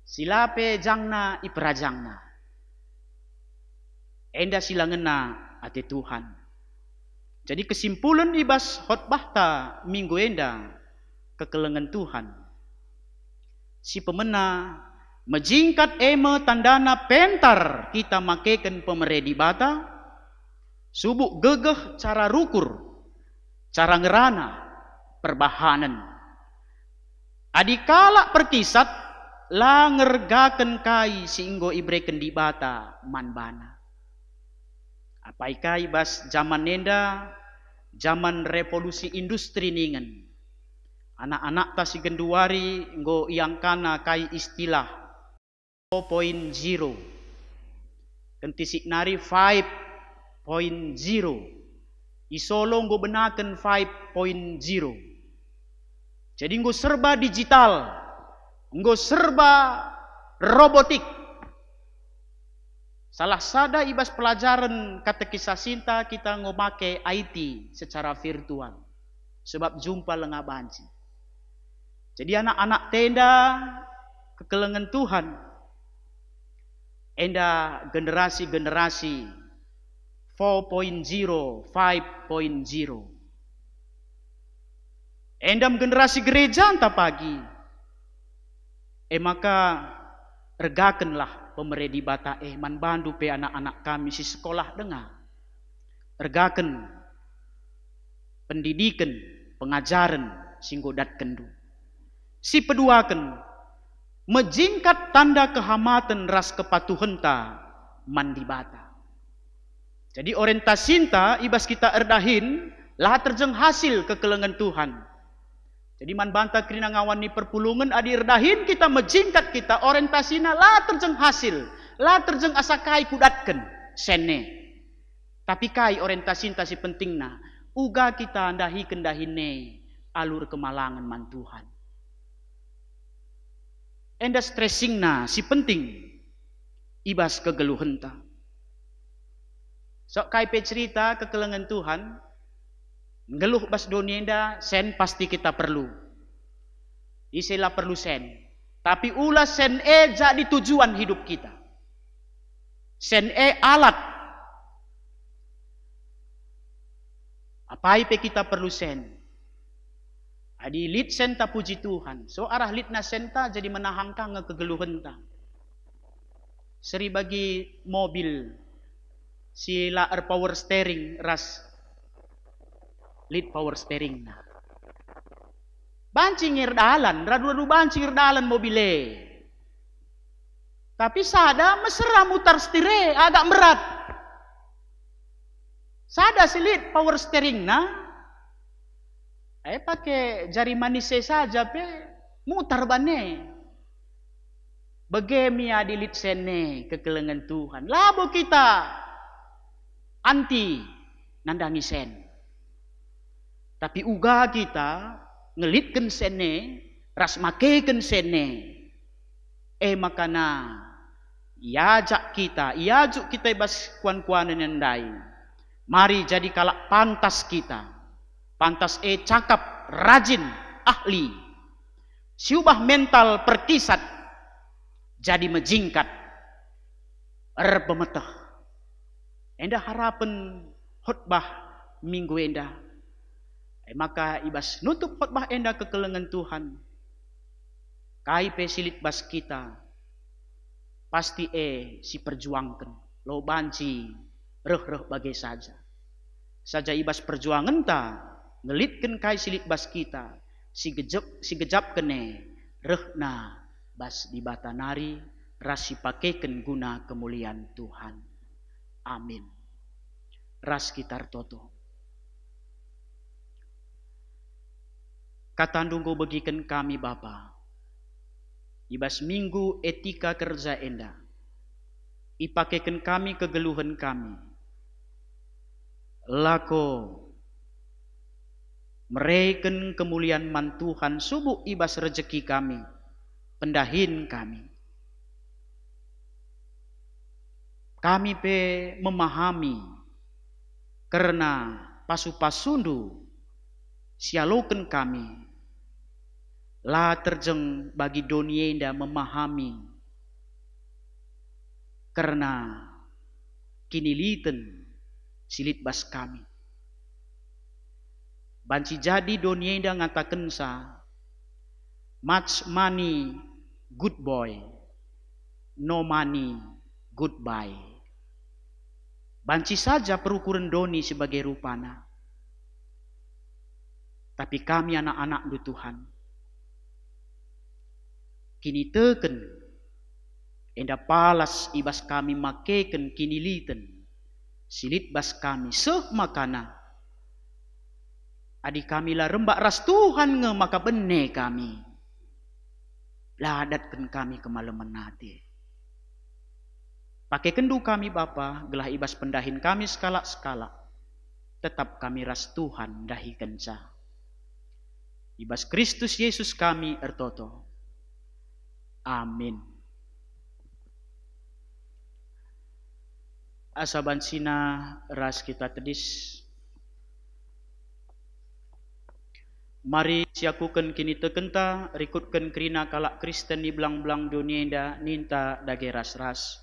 silape jangna iperajangna enda silangena ate Tuhan jadi kesimpulan ibas khotbah ta minggu enda kekelengan Tuhan si pemena menjingkat tandana pentar kita makeken pemeredi bata subuk gegeh cara rukur cara ngerana perbahanan adikala perkisat la ngergaken kai singgo ibreken di bata manbana apaikai bas zaman nenda zaman revolusi industri ningen anak-anak ta si genduari nggo yang kana kai istilah 4.0 kentisik nari 5.0 isolo nggo benaken 5.0 Jadi nggo serba digital, nggo serba robotik. Salah sada ibas pelajaran katekisa Sinta kita ngomake IT secara virtual. Sebab jumpa lengah banci. Jadi anak-anak tenda kekelengan Tuhan. Enda generasi-generasi 4.0, 5.0. Endam generasi gereja entah pagi. Maka regakanlah pemeredi bata man bandu pe anak-anak kami si sekolah dengar. Regakan pendidikan, pengajaran singgodat kendu. Si peduakan menjingkat tanda kehamatan ras kepatuhenta mandi bata. Jadi orientasinta ibas kita erdahin lah terjeng hasil kekelengan Tuhan. Jadi man banta krina ngawan ni perpulungan adi erdahin kita menjingkat kita orientasina lah terjeng hasil, lah terjeng asa kai kudatken sene. Tapi kai orientasinta si pentingna uga kita andahi kendahine alur kemalangan man Tuhan. Enda stressingna si penting ibas kegeluhenta. Sok kai pe cerita kekelengan Tuhan, ngeluh bas donienda sen pasti kita perlu. Istilah perlu sen. Tapi ulah sen jadi tujuan hidup kita. Sen alat. Apa pe kita perlu sen? Adi lit senta puji Tuhan. So arah litna senta jadi menahangkan kegeluhenta. Seri bagi mobil sila power steering ras lead power steering na. Bancing irdalan, radu-radu bancing irdalan mobile. Tapi sada mesra mutar stire agak berat. Sada si lead power steering na. Pakai jari manis saja pe mutar bane. Bagemia di lead sene kekelengan Tuhan. Labo kita anti nandangi sen. Tapi uga kita ngelitken sene, ras makeken sene. Makana iajak kita, iajuk kita ibas kuan-kuanan yandai. Mari jadi kalak pantas kita. Pantas cakap, rajin, ahli. Siubah mental perkisat jadi menjingkat. Bermeteh. Enda harapan khotbah minggu enda. Maka ibas nutup khotbah enda kekelengan Tuhan. Kai pesilit bas kita. Pasti si perjuangkan. Lo banci reh bagai saja. Saja ibas perjuangan ta ngelitkan kai silit bas kita. Si gejap kene rehna bas di batanari rasi pakeken guna kemuliaan Tuhan. Amin. Ras kitar toto. Katandunggo bagikan kami Bapa. Ibas minggu etika kerja enda. Ipakekan kami kegeluhan kami. Lako mereken kemuliaan man Tuhan subuh ibas rezeki kami. Pendahin kami. Kami pe memahami karena pasu-pasundu sialoken kami lah terjeng bagi donienda memahami karena kiniliten silit bas kami. Banci jadi donienda ngatakan sa much money good boy, no money goodbye. Banci saja perukuran doni sebagai rupana. Tapi kami anak-anak du Tuhan. Kini teken. Enda palas ibas kami makeken kiniliten. Silit bas kami makana. Adik kami lah rembak ras Tuhan nge maka bene kami. Ladatkan kami ke malaman nate. Pakai kendu kami Bapa, gelah ibas pendahin kami skala-skala. Tetap kami ras Tuhan dahi kenca. Ibas Kristus Yesus kami ertoto. Amin. Asaban sina ras kita tedis. Mari siakukan kini tekenta, rikutkan kerina kalak Kristen di belang-belang dunia inda ninta dage ras-ras.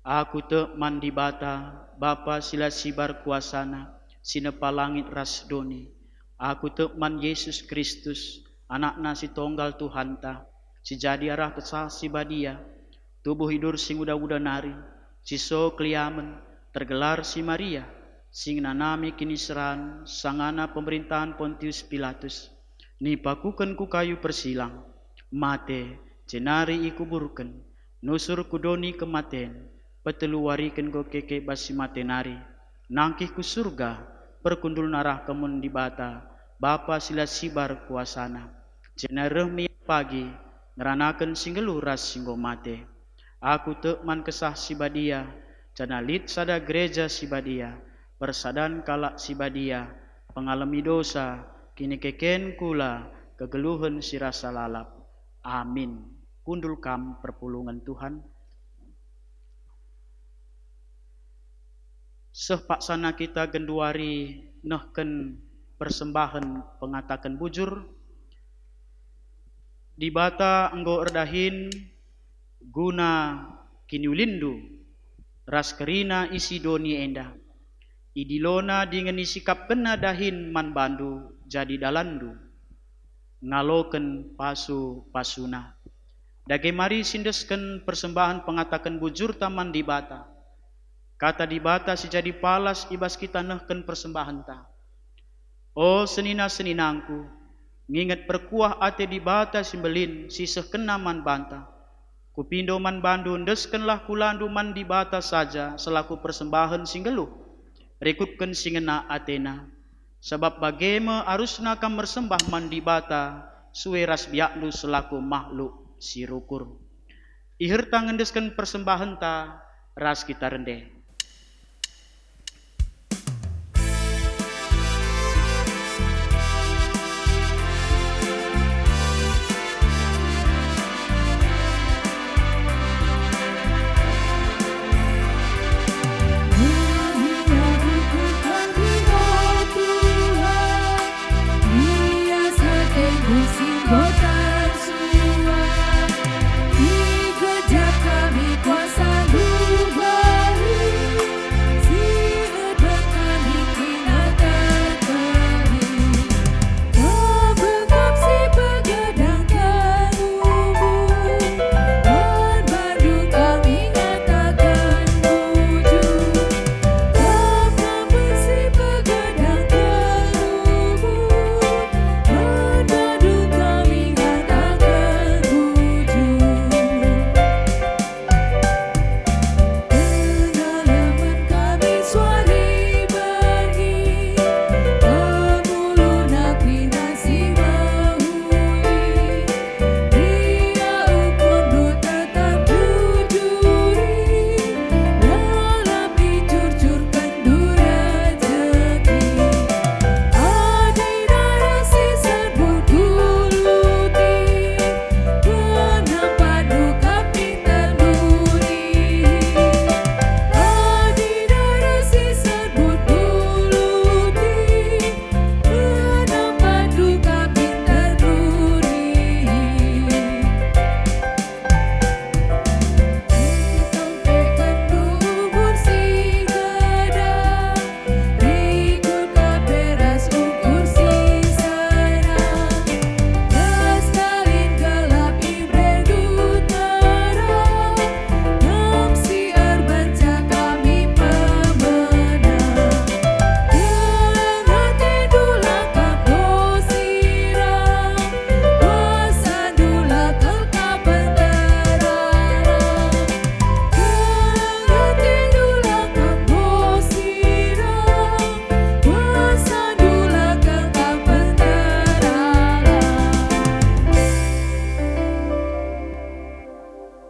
Aku te mandi bata, Bapa sila sibar kuasana, sinepa langit ras doni. Aku te man Yesus Kristus, anakna si tonggal Tuhanta, si jadi arah kesah si badia, tubuh hidur sing uda-uda nari, si so kliamen, tergelar si Maria, sing nanami kini seran, sangana pemerintahan Pontius Pilatus, nipakukan ku kayu persilang, mate, cenari ikuburkan, nusur kudoni kematen, petelu wariken go keke basi matenari, nangkih ku surga, perkundul narah kemun di bata, Bapa sila sibar kuasana, cenareh mi pagi, ngeranakan singgelu ras singgo mate, aku te man kesah si badia, canalit sada gereja si badia, persadan kalak si badia, pengalami dosa, kini keken kula, kegeluhan si rasa lalap. Amin. Kundul kam perpulungan Tuhan. Sepaksana kita genduari nehken persembahan pengatakan bujur, di bata enggo erdahin guna kini ulindu ras kerina isi doni enda, idilona dengan isikap kena dahin man bandu jadi dalandu, ngaloken pasu pasuna, dage mari sindesken persembahan pengatakan bujur taman di bata, kata di bata si jadi palas ibas kita nehken persembahan ta. Oh senina-seninangku, nginget perkuah ate di bata simbelin siseh kena man banta. Kupindo man bandu ndeskenlah kulandu man di bata saja selaku persembahan singgeluh. Rekupken singena atena. Sebab bageme arusna kam mersembah man di bata suwe ras biaklu selaku makhluk sirukur. Iherta ngendesken persembahan ta ras kita rendeh.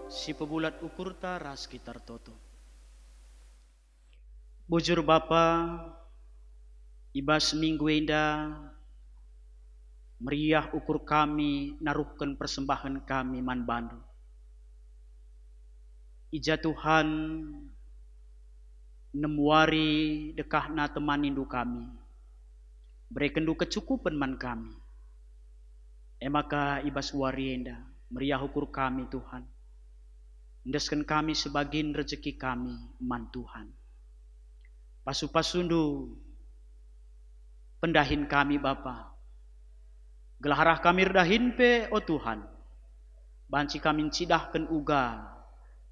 Si pebulat ukur ta ras kitar toto. Bujur Bapa, ibas minggu indah, meriah ukur kami naruhkan persembahan kami man bandu. Ija Tuhan nemuari dekahna teman indu kami, berekendu kecukupan man kami. Maka ibas warienda meriah ukur kami Tuhan, endeskan kami sebagian rezeki kami man Tuhan. Pasu-pasundu pendahin kami Bapa, gelaharah kami redahin pe oh Tuhan, banci kami cidahkan uga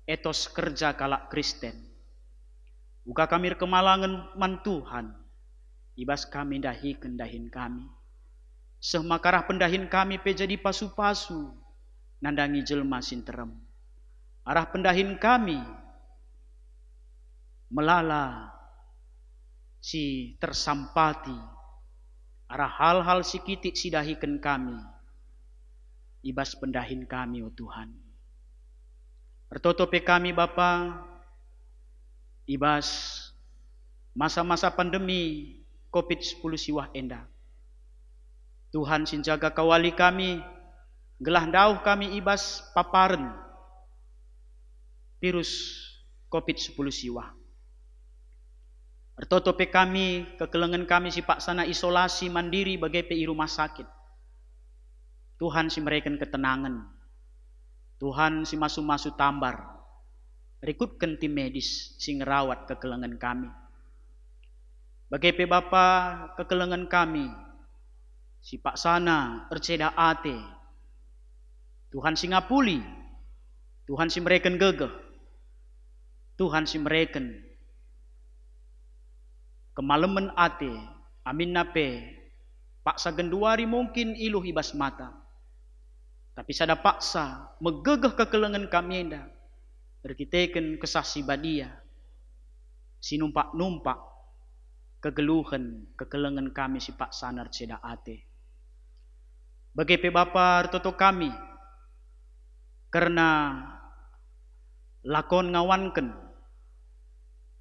etos kerja kalak Kristen, uga kami kemalangan man Tuhan, ibas kami dahin kami, semakarah pendahin kami pe jadi pasu-pasu, nandangi jelma sinterem, arah pendahin kami melala si tersampati, arah hal-hal si kitik si dahikan kami, ibas pendahin kami oh Tuhan. Pertotope kami Bapa, ibas masa-masa pandemi COVID-10 siwah enda. Tuhan sinjaga kawali kami, gelah dauh kami ibas paparan virus COVID-10 siwah. Pertotope kami, kekelengan kami si paksana isolasi mandiri bagai PI rumah sakit. Tuhan si mereken ketenangan. Tuhan si masu-masu tambar. Rekutkan tim medis si ngerawat kekelengan kami. Bagai pe Bapa kekelengan kami, si paksana erceda ate. Tuhan si ngapuli. Tuhan si mereken gegeh. Tuhan si mereken kemalaman ate, amin nape, paksa genduari mungkin iluh ibas mata. Tapi sada paksa, megegeh kekelengan kami enda, berkiteken kesasi badia, sinumpak-numpak, kegeluhan, kekelengan kami si paksa narceda ate. Bagai pe Bapa toto kami, karena lakon ngawanken,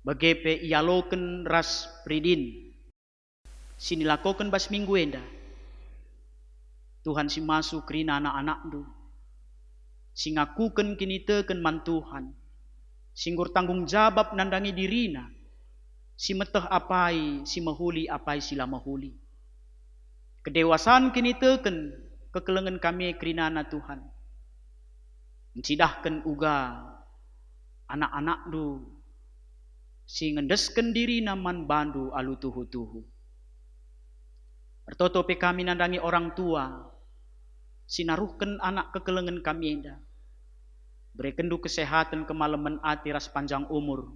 bagai pe ialoken ras pridin, sini lakoken bas minggu enda. Tuhan si masuk rina anak-anak du, si ngakuken kini teken man Tuhan, singgur tanggung jawab nandangi dirina, si meteh apai, si mahuli apai sila mahuli. Kedewasaan kini teken kekelengan kami kerinana Tuhan, mencidahkan uga anak-anak du, si ngendesken diri naman bandu alu tuhu-tuhu. Pertotope kami nandangi orang tua, sinaruhkan anak kekelengan kami enda, berekendu kesehatan kemalaman ati ras panjang umur.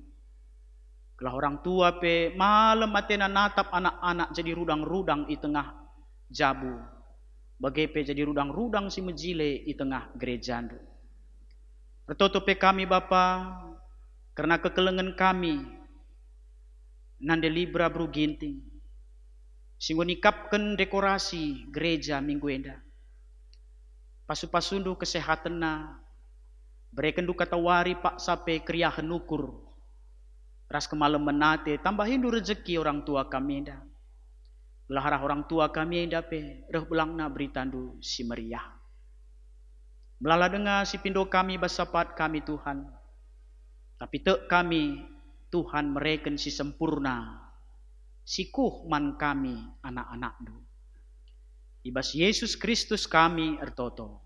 Kelah orang tua pe malam atena natap anak-anak jadi rudang-rudang i tengah jabu, bagai pe jadi rudang-rudang si mejile i tengah gereja. Pertotope kami Bapa, karena kekelengan kami nande libra bru ginting, singgo nikapkan dekorasi gereja minggu enda. Pasu-pasundu kesehatan na, berekendu katawari pak sape kriahan ukur, ras kemalaman nate, tambahin du rezeki orang tua kami enda. Belaharah orang tua kami enda pe, reh belang na beritandu si meriah. Belala dengar si pindo kami basapat kami Tuhan, tapi tek kami Tuhan mereken si sempurna, sikuh man kami anak-anak du. Ibas Yesus Kristus kami ertoto.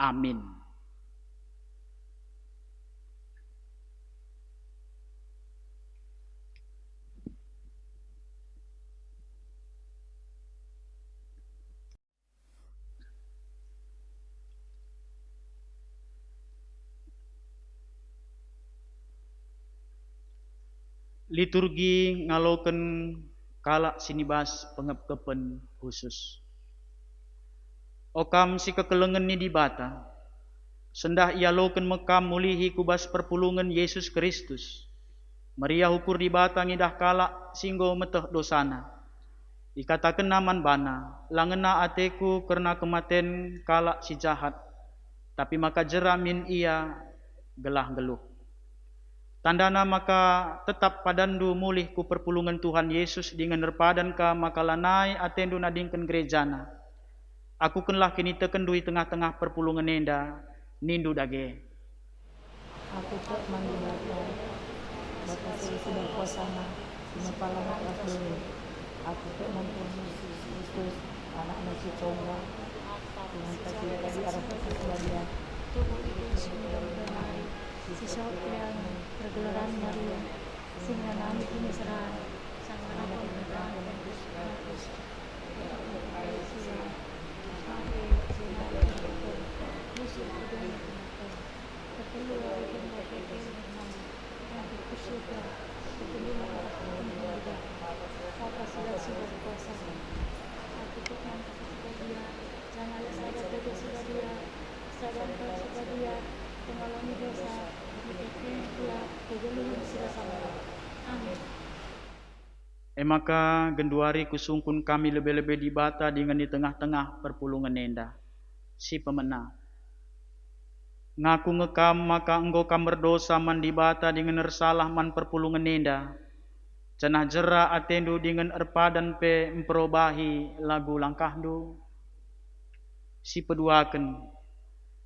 Amin. Liturgi ngaloken kalak sinibas pengepkepen khusus. Okam si kekelengan ni dibata, sendah ialoken mekam mulihi kubas perpulungan Yesus Kristus. Maria ukur dibata ngidah kalak singgo meteh dosana. Dikatakan naman bana, langena ateku karena kematen kalak si jahat, tapi maka jeramin ia gelah geluh. Tandana maka tetap padandu mulih ku perpulungan Tuhan Yesus dengan nerpadan ka maka lanai atendu nadingken gerejana. Aku kenlah kini tekendui tengah-tengah perpulungan nenda, nindu dage. Aku cek mandi bata, bata sudah kuasa mah, sinepala kelas dulu. Aku cek mempunyai Kristus, anak nasi congga, dengan kasih dari arah sebelah dia. Tubuh itu sudah berdamai, sesuatu yang pergelaran Maria, sehingga nami ini serah, sang anak pemerintahan dan Kristus, musuh kedua terpeluh oleh kematian nanti kusyukur terpeluh oleh kata sudah berkuasa. Aku Tuhan kepada dia, janganlah sadar bagi sudah dia, sadar kepada dia, mengalami dosa, dikatakan pula kegeluhan sudah sama. Amin. Maka genduari kusungkun kami lebih-lebih di bata dengan di tengah-tengah perpulungan nenda. Si pemena. Ngaku ngekam maka engkau kam berdosa man di bata dengan ersalah man perpulungan nenda. Cenah jera atendu dengan erpadan pe memperobahi lagu langkahdu. Si peduaken.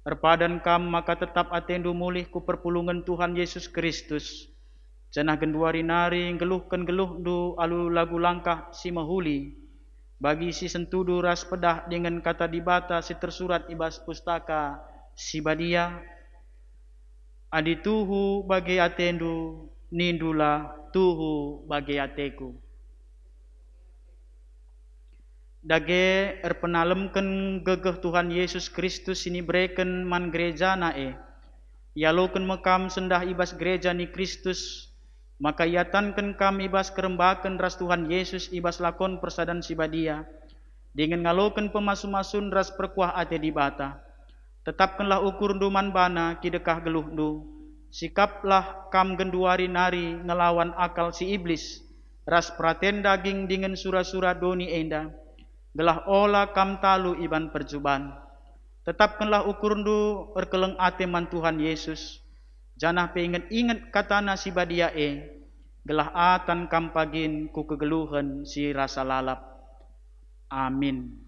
Erpadan kam maka tetap atendu mulih ku perpulungan Tuhan Yesus Kristus. Cenah genduari nari geluhkan geluhdu alu lagu langkah si mahuli. Bagi si sentudu ras pedah dengan kata dibata si tersurat ibas pustaka si badia. Adi tuhu bagi atendu, nindula tuhu bagi ateku. Dage erpenalemken gegeh Tuhan Yesus Kristus ini breken man gereja nae. Yaloken mekam sendah ibas gereja ni Kristus. Maka iatanken kam ibas kerembaken ras Tuhan Yesus ibas lakon persadan sibadia. Dengan ngaloken pemasu-masun ras perkuah ate di bata. Tetapkanlah ukur duman bana kidekah geluhdu. Sikaplah kam genduari nari ngelawan akal si iblis. Ras praten daging dengan sura-sura doni enda. Gelah ola kam talu iban perjuban. Tetapkanlah ukur ndu erkeleng ate man Tuhan Yesus. Janah pe inget katana si badia gelah atan kampagin ku kegeluhan si rasa lalap. Amin.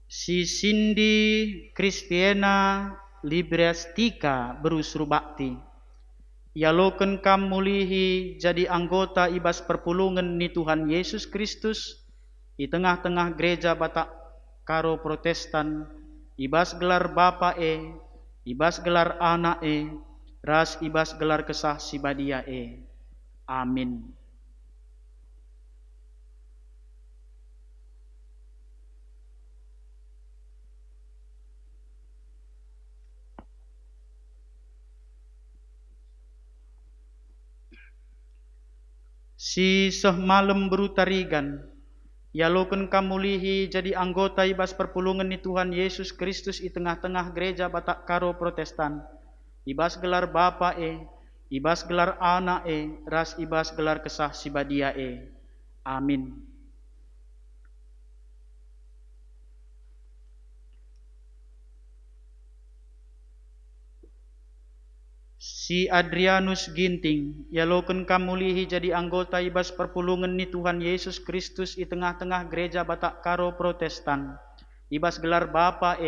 Si Cindy Christiana Librastika berusru bakti. Yaloken kam mulihi jadi anggota ibas perpulungan ni Tuhan Yesus Kristus di tengah-tengah gereja Batak Karo Protestan ibas gelar Bapa ibas gelar Anak ras ibas gelar kesah si badia Amin. Si seh malam berutarigan, yaloken kamulihi jadi anggota ibas perpulungan ni Tuhan Yesus Kristus di tengah-tengah gereja Batak Karo Protestan. Ibas gelar Bapa ibas gelar Anak ras ibas gelar kesah si badia Amin. Si Adrianus Ginting, yaloken kamulihi jadi anggota ibas perpulungan ni Tuhan Yesus Kristus di tengah-tengah gereja Batak Karo Protestan. Ibas gelar Bapa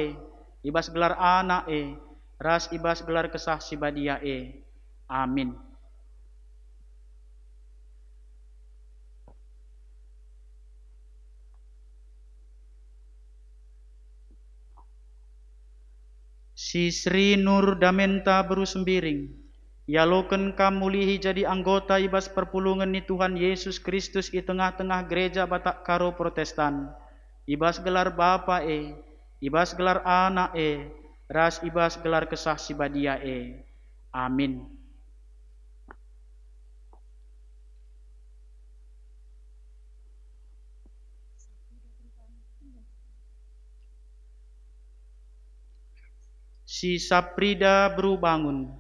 ibas gelar Anak ras ibas gelar kesah si badia Amin. Si Sri Nur Damenta Berusembiring, yaloken kamulihi jadi anggota ibas perpulungan ni Tuhan Yesus Kristus di tengah-tengah gereja Batak Karo Protestan. Ibas gelar Bapa ibas gelar Anak ras ibas gelar kesah si badia Amin. Si Saprida Berubangun,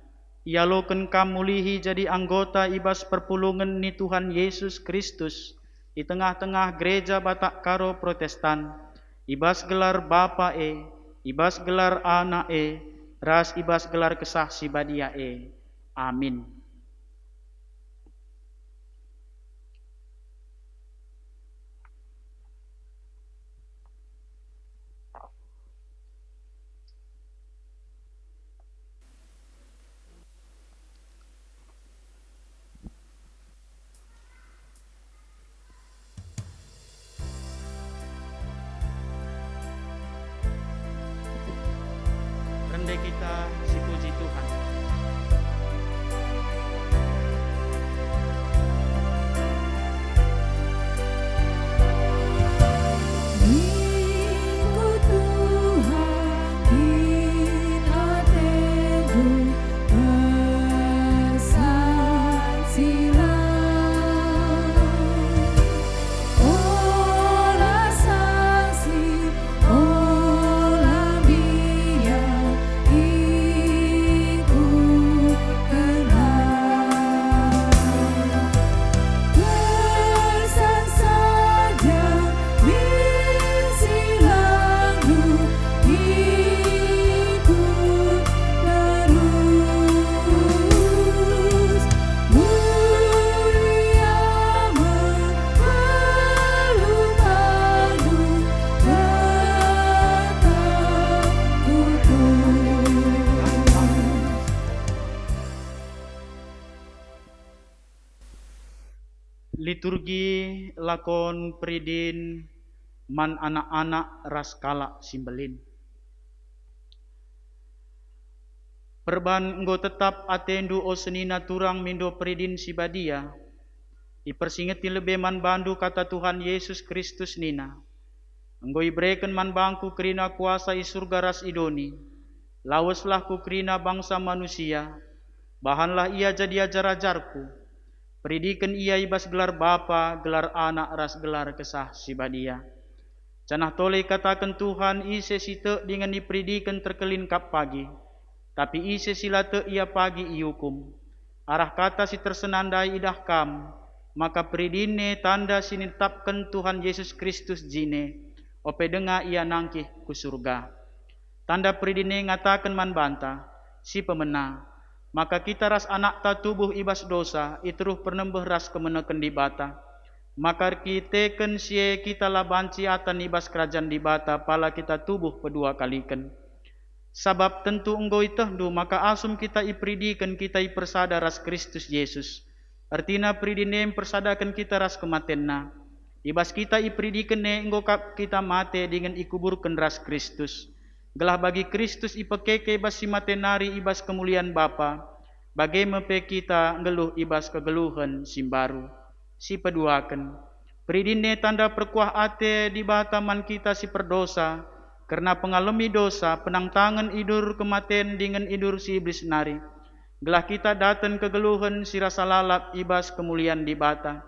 ia loken kam mulihi jadi anggota ibas perpulungan ni Tuhan Yesus Kristus di tengah-tengah gereja Batak Karo Protestan, ibas gelar Bapa ibas gelar Anak ras ibas gelar kesah sibadia Amin. Rendah kita si puji Tuhan. Minggu Tuhan kita teduh bersaksilah, olah saksi, olah biar ikut kenal. Bersan saja misi lagu ikut terus, mulia memeluk padu tetap tutup. Liturgi lakon peridin man anak-anak ras kalak simbelin. Perban enggo tetap atendu o senina turang mindo peridin sibadia, dipersingeti lebih man bandu kata Tuhan Yesus Kristus nina. Enggo ibreken man bangku kerina kuasa i surga ras idoni, laweslah ku kerina bangsa manusia, bahanlah ia jadi ajar-ajarku. Peridikan ia ibas gelar Bapa, gelar Anak ras gelar kesah sibadia. Canah tole katakan Tuhan ise site dengan diperidikan terkelin kap pagi, tapi ise sila te ia pagi iukum. Arah kata si tersenandai idah kam, maka peridine tanda sinitapkan Tuhan Yesus Kristus jine, ope denga ia nangkih ku surga. Tanda peridine ngatakan man banta, si pemena, maka kita ras anak ta tubuh ibas dosa, itruh pernembeh ras kemenekan di bata. Maka kiteken sie kita labanci atan ibas kerajaan di bata, pala kita tubuh pedua kaliken. Sabab tentu enggo itehdu, maka asum kita ipridikan kita ipersada ras Kristus Yesus. Artina pridinem persadakan kita ras kematenna. Ibas kita ipridikan ne enggo kita mate dengan ikuburkan ras Kristus. Gelah bagi Kristus ipekeke ibas si matenari ibas kemuliaan Bapa, bagai mepe kita ngeluh ibas kegeluhan simbaru. Si peduaken, peridine tanda perkuah ate di bataman kita si perdosa, karena pengalami dosa, penang tangan idur kematen dengan idur si iblis nari. Gelah kita datang kegeluhan si rasa lalap ibas kemuliaan di bata.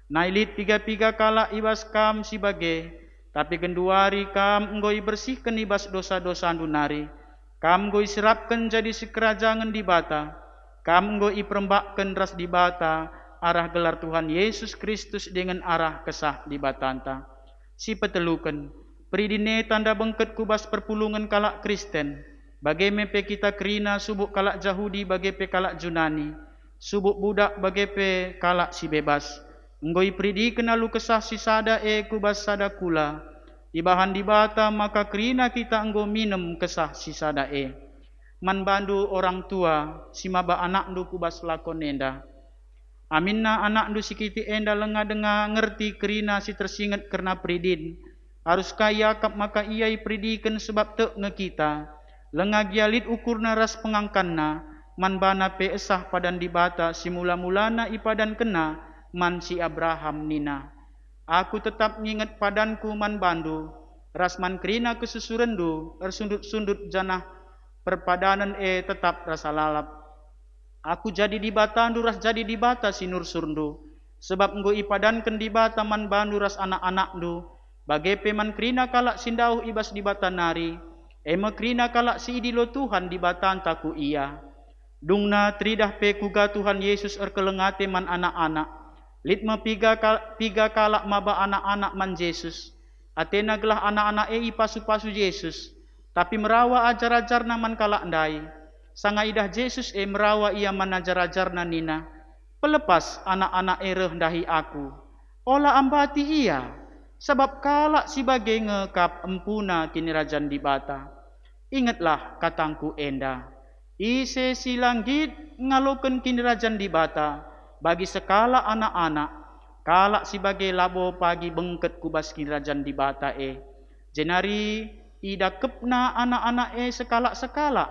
Nailit piga-piga kala ibas kam si bage, tapi genduari kam enggoi bersihkan ibas dosa-dosa nari. Kam enggoi serapkan jadi si kerajaan di bata. Kam enggoi perembakkan ras di bata, arah gelar Tuhan Yesus Kristus dengan arah kesah di batanta. Si petelukan, peridine tanda bengket kubas perpulungan kalak Kristen, bagai mepe kita kerina subuk kalak Yahudi bagai pe kalak Junani, subuk budak bagai pe kalak si bebas. Enggoi pridi kenalu kesah si sada kubas sada kula, ibahan di bata maka kerina kita enggo minum kesah si sada Man bandu orang tua, si maba anak ndu kubas lakon enda. Aminna anak ndu sikiti enda lenga denga ngerti kerina si tersinget kerna pridin. Harus kaya kap maka ia ipridikan sebab tek nge kita. Lenga gialit ukurna ras pengangkanna, man bana pe esah padan di bata si mula-mulana ipadan kena, man si Abraham nina. Aku tetap nginget padanku man bandu, ras man kerina kesusurendu, ersundut-sundut janah perpadanan tetap rasa lalap. Aku jadi di bata ndu ras jadi di bata si nur surndu, sebab enggo ipadankan di bata man bandu ras anak-anak ndu, bagai peman kerina kalak sindauh ibas di bata nari, ema kerina kalak si idilo Tuhan di bata antaku iya. Dungna tridah pe kuga Tuhan Yesus erkelengate man anak-anak. Litma piga kalak maba anak-anak man Yesus. Atena gelah anak-anak pasu-pasu Yesus. Tapi merawa ajar-ajar man kalak ndai. Sanga idah Yesus merawa ia man ajar-ajar nina. Pelepas anak-anak reh ndahi aku. Ola ambati ia. Sebab kalak sebagai ngekap empuna kini rajan di bata. Ingatlah katangku enda. Ise silanggit ngaloken kini rajan di bata. Bagi sekala anak-anak. Kalak sebagai labo pagi bengket kubas kini rajan di bata Jenari ida kepna anak-anak sekalak-sekalak.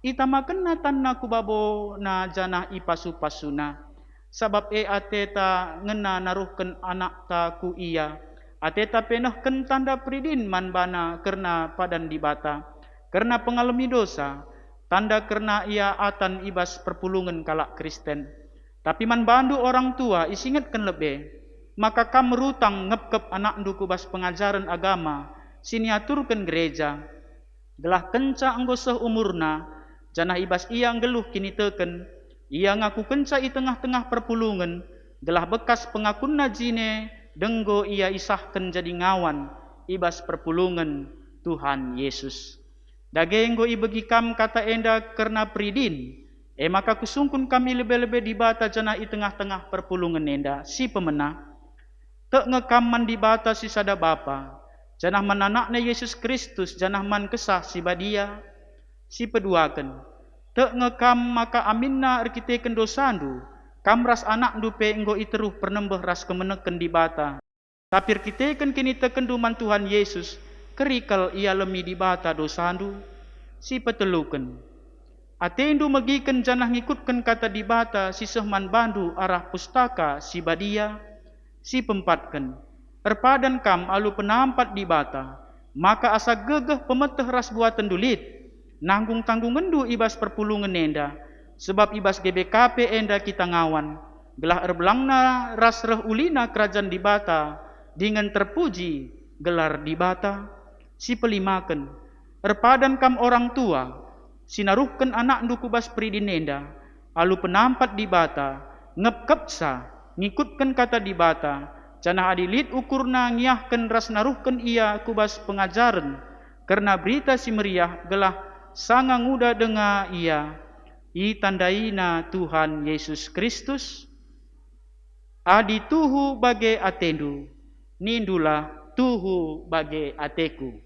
Ita makena tanna kubabo na janah ipasu-pasuna. Sebab ateta ngena naruhken anak ta ku iya. Ateta penahken tanda pridin man bana kerna padan di bata. Kerna pengalami dosa. Tanda kerna ia atan ibas perpulungan kalak Kristen. Tapi man bandu orang tua isingatkan lebih. Maka kam merutang ngepkep anak ndu kubas pengajaran agama. Siniaturkan gereja. Gelah kenca anggo seumurna. Janah ibas ia ngeluh kini teken. Ia ngaku kenca i tengah-tengah perpulungan. Gelah bekas pengakunna jine. Denggo ia isahkan jadi ngawan. Ibas perpulungan Tuhan Yesus. Dagenggo ibegi kam kata enda kerna pridin. Maka kusungkun kami lebih-lebih di bata jana i tengah-tengah perpulungan enda. Si pemenah. Tek ngekaman di bata si sada bapa. Janah mananakna Yesus Kristus. Janah man kesah si badia. Si peduakan. Tek ngekam maka aminna erkiteken dosandu. Kam ras anak dupe enggo iteruh pernembeh ras kemeneken di bata. Tapi erkiteken kini tekenduman Tuhan Yesus. Kerikal ia lemi di bata dosandu. Si peteluken. Atendu megiken janah ngikutken kata di bata. Si sehman bandu arah pustaka si badia. Si pempatken. Erpadan kam alu penampat di bata. Maka asa gegeh pemeteh ras buatan dulit. Nanggung tanggung endu ibas perpulungan enda. Sebab ibas GBKP enda kita ngawan. Gelah erbelangna ras reh ulina kerajaan di bata. Dengan terpuji gelar di bata. Si pelimaken. Erpadan kam orang tua. Sinaruhken anak ndu kubas pridin enda. Alu penampat di bata. Ngepkepsa. Ngikutken kata di bata. Janah adilit ukurna ngiyahken ras naruhken ia kubas pengajaran. Karena berita si meriah gelah sangang uda denga ia. I tandaina Tuhan Yesus Kristus. Adi tuhu bage atendu. Nindulah tuhu bage ateku.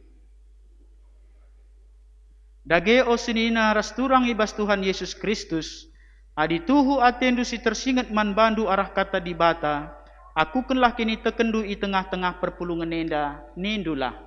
Dage osinina rasturang ibas Tuhan Yesus Kristus. Adi tuhu atendu si tersingat man bandu arah kata di bata. Aku kenlah kini tekendu i tengah-tengah perpulungan enda. Nindulah.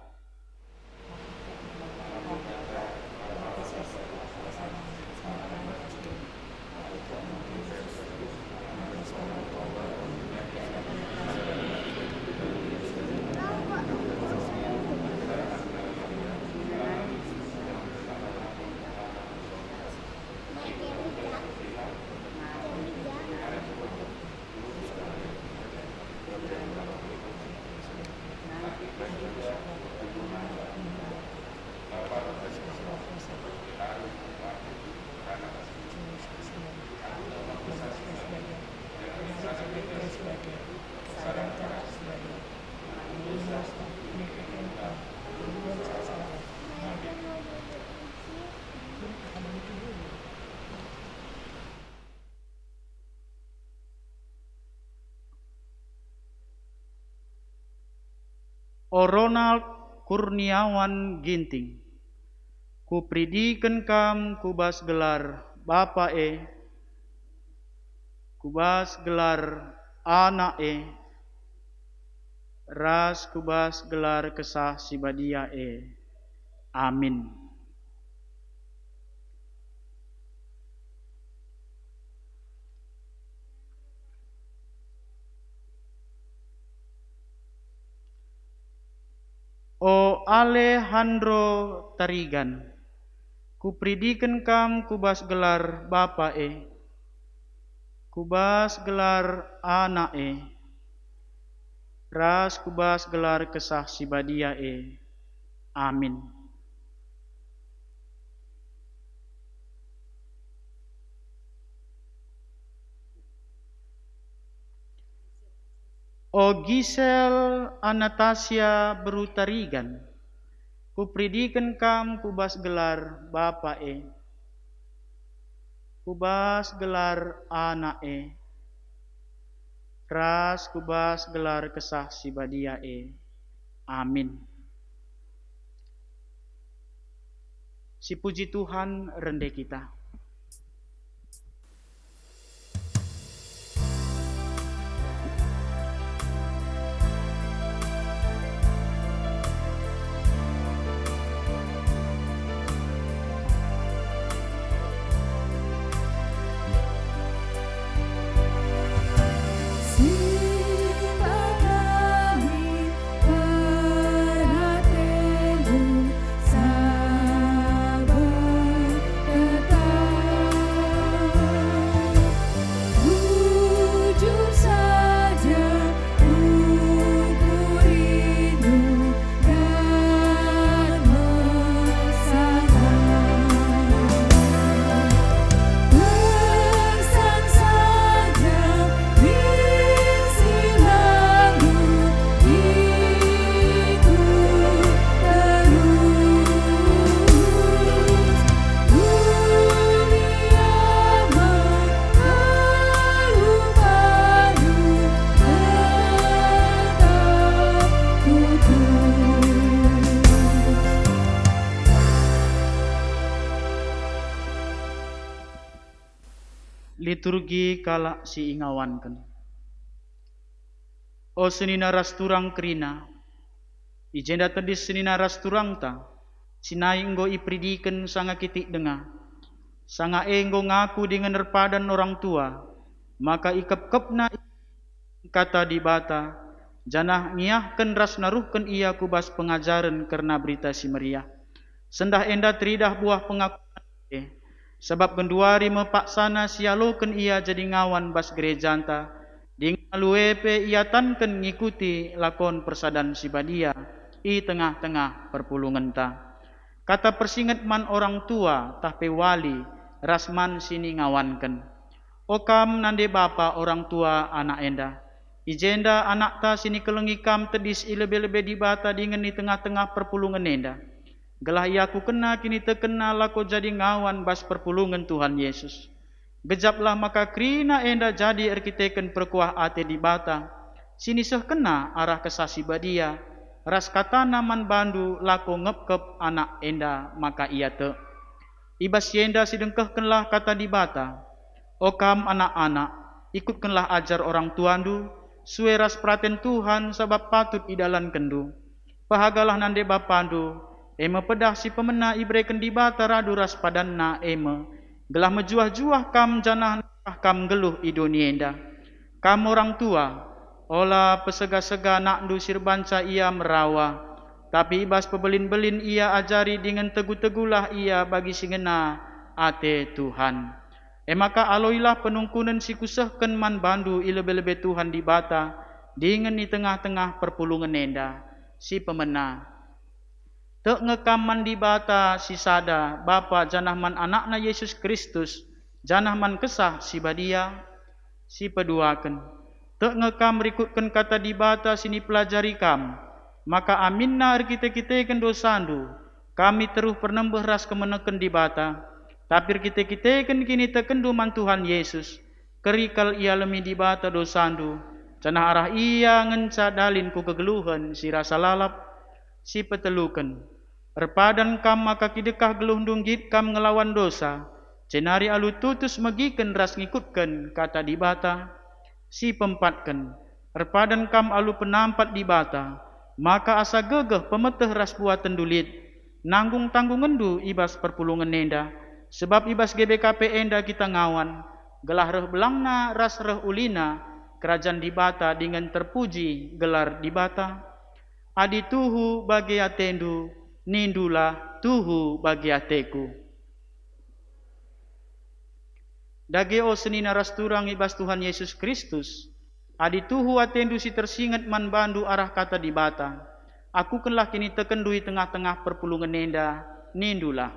O Ronald Kurniawan Ginting. Ku pridiken kam kubas gelar bapa kubas gelar anak ras kubas gelar kesah sibadia Amin. O Alejandro Tarigan. Ku pridiken kam kubas gelar bapa kubas gelar anak ras kubas gelar kesah sibadia Amin. O Gisel Anastasia Berutarigan, kupridikan kam kubas gelar Bapa kubas gelar anak ras kubas gelar kesah si badia Amin. Si puji Tuhan rende kita. Liturgi kalak si ingawankan. O senina rasturang kerina, ijenda tedis senina rasturang ta, sinai enggo ipridiken sanga kitik denga, sanga enggo ngaku dengan nerpadan orang tua, maka ikep-kepna kata di bata, janah ngiyahken ras naruhken ia kubas pengajaran karena berita si meriah. Sendah enda teridah buah pengakuan sebab genduari mepaksana sialoken ia jadi ngawan bas gerejanta, dingaluepe ia tanken ngikuti lakon persadan si badia i tengah-tengah perpulungan ta. Kata persinget man orang tua tahpe wali rasman sini ngawanken. Okam nande bapa orang tua anak enda, ijenda anak ta sini kelengikam tedis i lebe-lebe di bata dengan di tengah-tengah perpulungan enda. Gelah iaku kena kini terkena lako jadi ngawan bas perpulungan Tuhan Yesus. Gejaplah maka krina enda jadi arkiteken perkuah ate di bata. Sini seh kena arah kesasi badia. Ras katana man bandu lako ngepkep anak enda maka ia te. Ibas yenda sidengkehkenlah kata di bata. Okam anak-anak, ikutkenlah ajar orang tuandu. Sue ras praten Tuhan sebab patut idalan kendu. Pahagalah nande bapandu. Ema pedah si pemena ibreken di bata radu ras padanna ema. Gelah mejuah-juah kam janah kam geluh i dunienda. Kam orang tua, ola pesega-sega nak du sirbanca ia merawa. Tapi ibas pebelin-belin ia ajari dengan tegu-tegulah ia bagi singena ate Tuhan. Emaka aloilah penungkunan si kusehken man bandu i lebe-lebe Tuhan di bata. Dengan di tengah-tengah perpulungan enda si pemena. Tek ngekam man di bata si sada bapa janah man anakna Yesus Kristus, janah man kesah si badia si peduaken. Tek ngekam rikutken kata di bata sini pelajari kam, maka aminna kita-kitaken dosandu, kami teruh pernembeh ras kemeneken di bata, tapi kita-kitaken kini tekendu man Tuhan Yesus, kerikal ia lemi di bata dosandu, janah arah ia ngenca dalin ku kegeluhan si rasa lalap, si peteluken. Erpadan kam maka kidekah geluh dunggit kam ngelawan dosa. Cenari alu tutus megiken ras ngikutken kata di bata. Si pempatken. Erpadan kam alu penampat di bata. Maka asa gegeh pemeteh ras buatan dulit. Nanggung tanggung endu ibas perpulungan enda. Sebab ibas GBKP enda kita ngawan. Gelah reh belangna ras reh ulina. Kerajaan di bata dengan terpuji gelar di bata. Adi tuhu bagi atendu, nindulah tuhu bagi ateku. Dage o senina rasturang ibas Tuhan Yesus Kristus, adi tuhu atendu si tersingat man bandu arah kata di bata. Aku kenlah kini tekendui tengah-tengah perpulungan nenda, nindulah.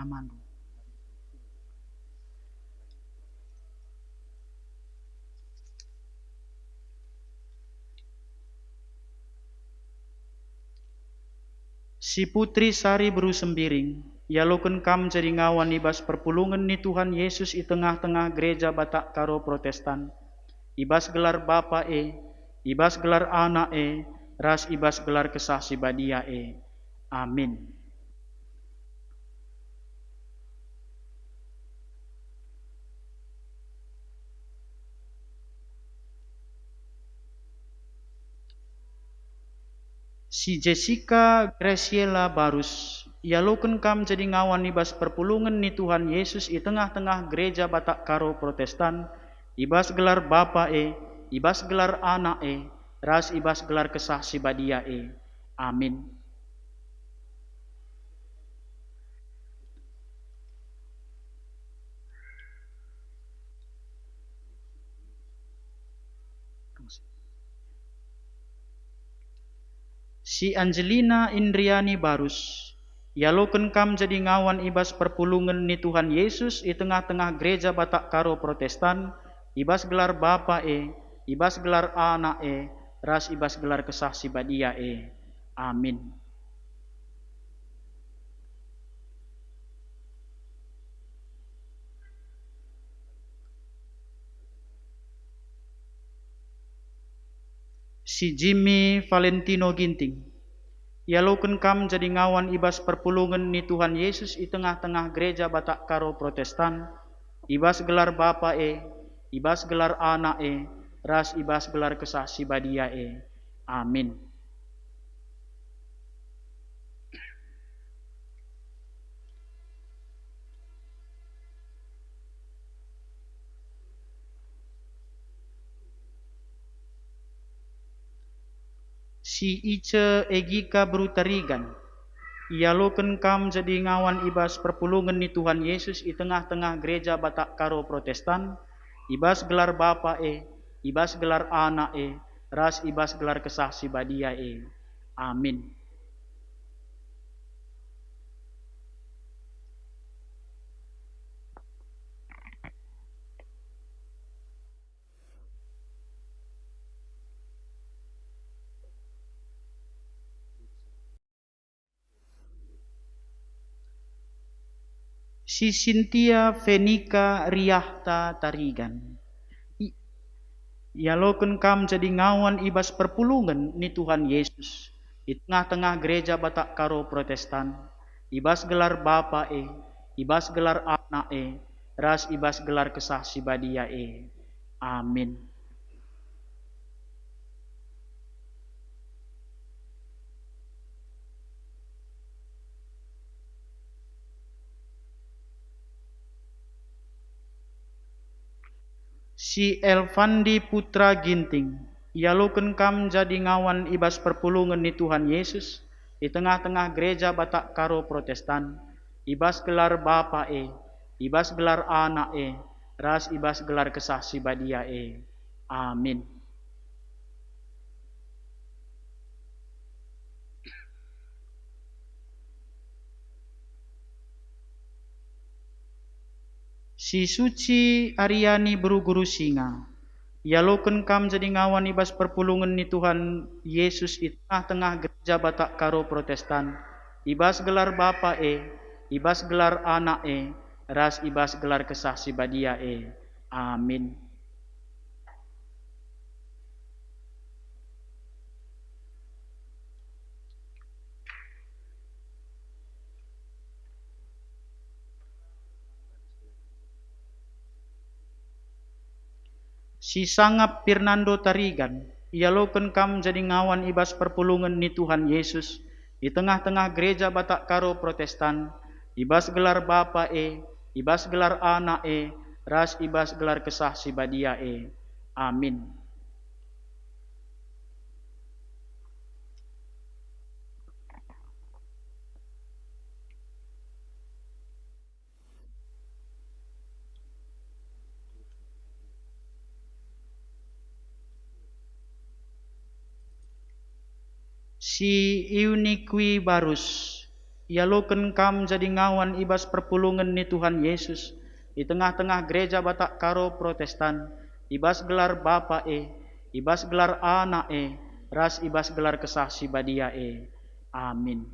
Namandu. Si putri sari beru sembiring, yaloken kam jadi ngawan ibas perpulungan ni Tuhan Yesus di tengah-tengah gereja Batak karo Protestan. Ibas gelar Bapa ibas gelar Anak ras ibas gelar Kesah Sibadia Amin. Si Jessica Graciela Barus, yaloken kam jadi ngawan ibas perpulungan ni Tuhan Yesus di tengah-tengah gereja Batak karo Protestan. Ibas gelar Bapa ibas gelar Anak ras ibas gelar Kesah Sibadia Amin. Si Angelina Indriani Barus, yaloken kam jadi ngawan ibas perpulungan ni Tuhan Yesus di tengah-tengah gereja Batak karo Protestan. Ibas gelar Bapa ibas gelar Anak ras ibas gelar Kesah Sibadia Amin. Si Jimmy Valentino Ginting, yaloken kam jadi ngawan ibas perpulungan ni Tuhan Yesus di tengah-tengah gereja Batak karo Protestan. Ibas gelar Bapa ibas gelar Anak ras ibas gelar Kesah Sibadia Amin. Si Ice Egika Brutarigan, yaloken kam jadi ngawan ibas perpulungan ni Tuhan Yesus di tengah-tengah gereja Batak karo Protestan. Ibas gelar Bapa ibas gelar Anak ras ibas gelar Kesah Sibadia Amin. Si Cynthia Venika Riahta Tarigan, yaloken kam jadi ngawan ibas perpulungan ni Tuhan Yesus di tengah-tengah gereja Batak karo Protestan. Ibas gelar Bapa ibas gelar Anak ras ibas gelar Kesah Sibadia Amin. Si Elvandi Putra Ginting, yaloken kam jadi ngawan ibas perpulungan ni Tuhan Yesus di tengah-tengah gereja Batak karo Protestan. Ibas gelar Bapa ibas gelar Anak ras ibas gelar Kesah Sibadia Amin. Si Suci Ariani Beruguru Singa, yaloken kam jadi ngawan ibas perpulungan ni Tuhan Yesus di tengah-tengah gereja Batak karo Protestan. Ibas gelar Bapa ibas gelar Anak ras ibas gelar Kesah Sibadia Amin. Si Sangap Fernando Tarigan, yaloken kam jadi ngawan ibas perpulungan ni Tuhan Yesus di tengah-tengah gereja Batak karo Protestan. Ibas gelar Bapa ibas gelar Anak ras ibas gelar Kesah Sibadia Amin. Si Euniqui Barus, Ialoken kam jadi ngawan ibas perpulungan ni Tuhan Yesus di tengah-tengah gereja Batak Karo Protestan, ibas gelar Bapa ibas gelar Anak ras ibas gelar kesaksi badia Amin.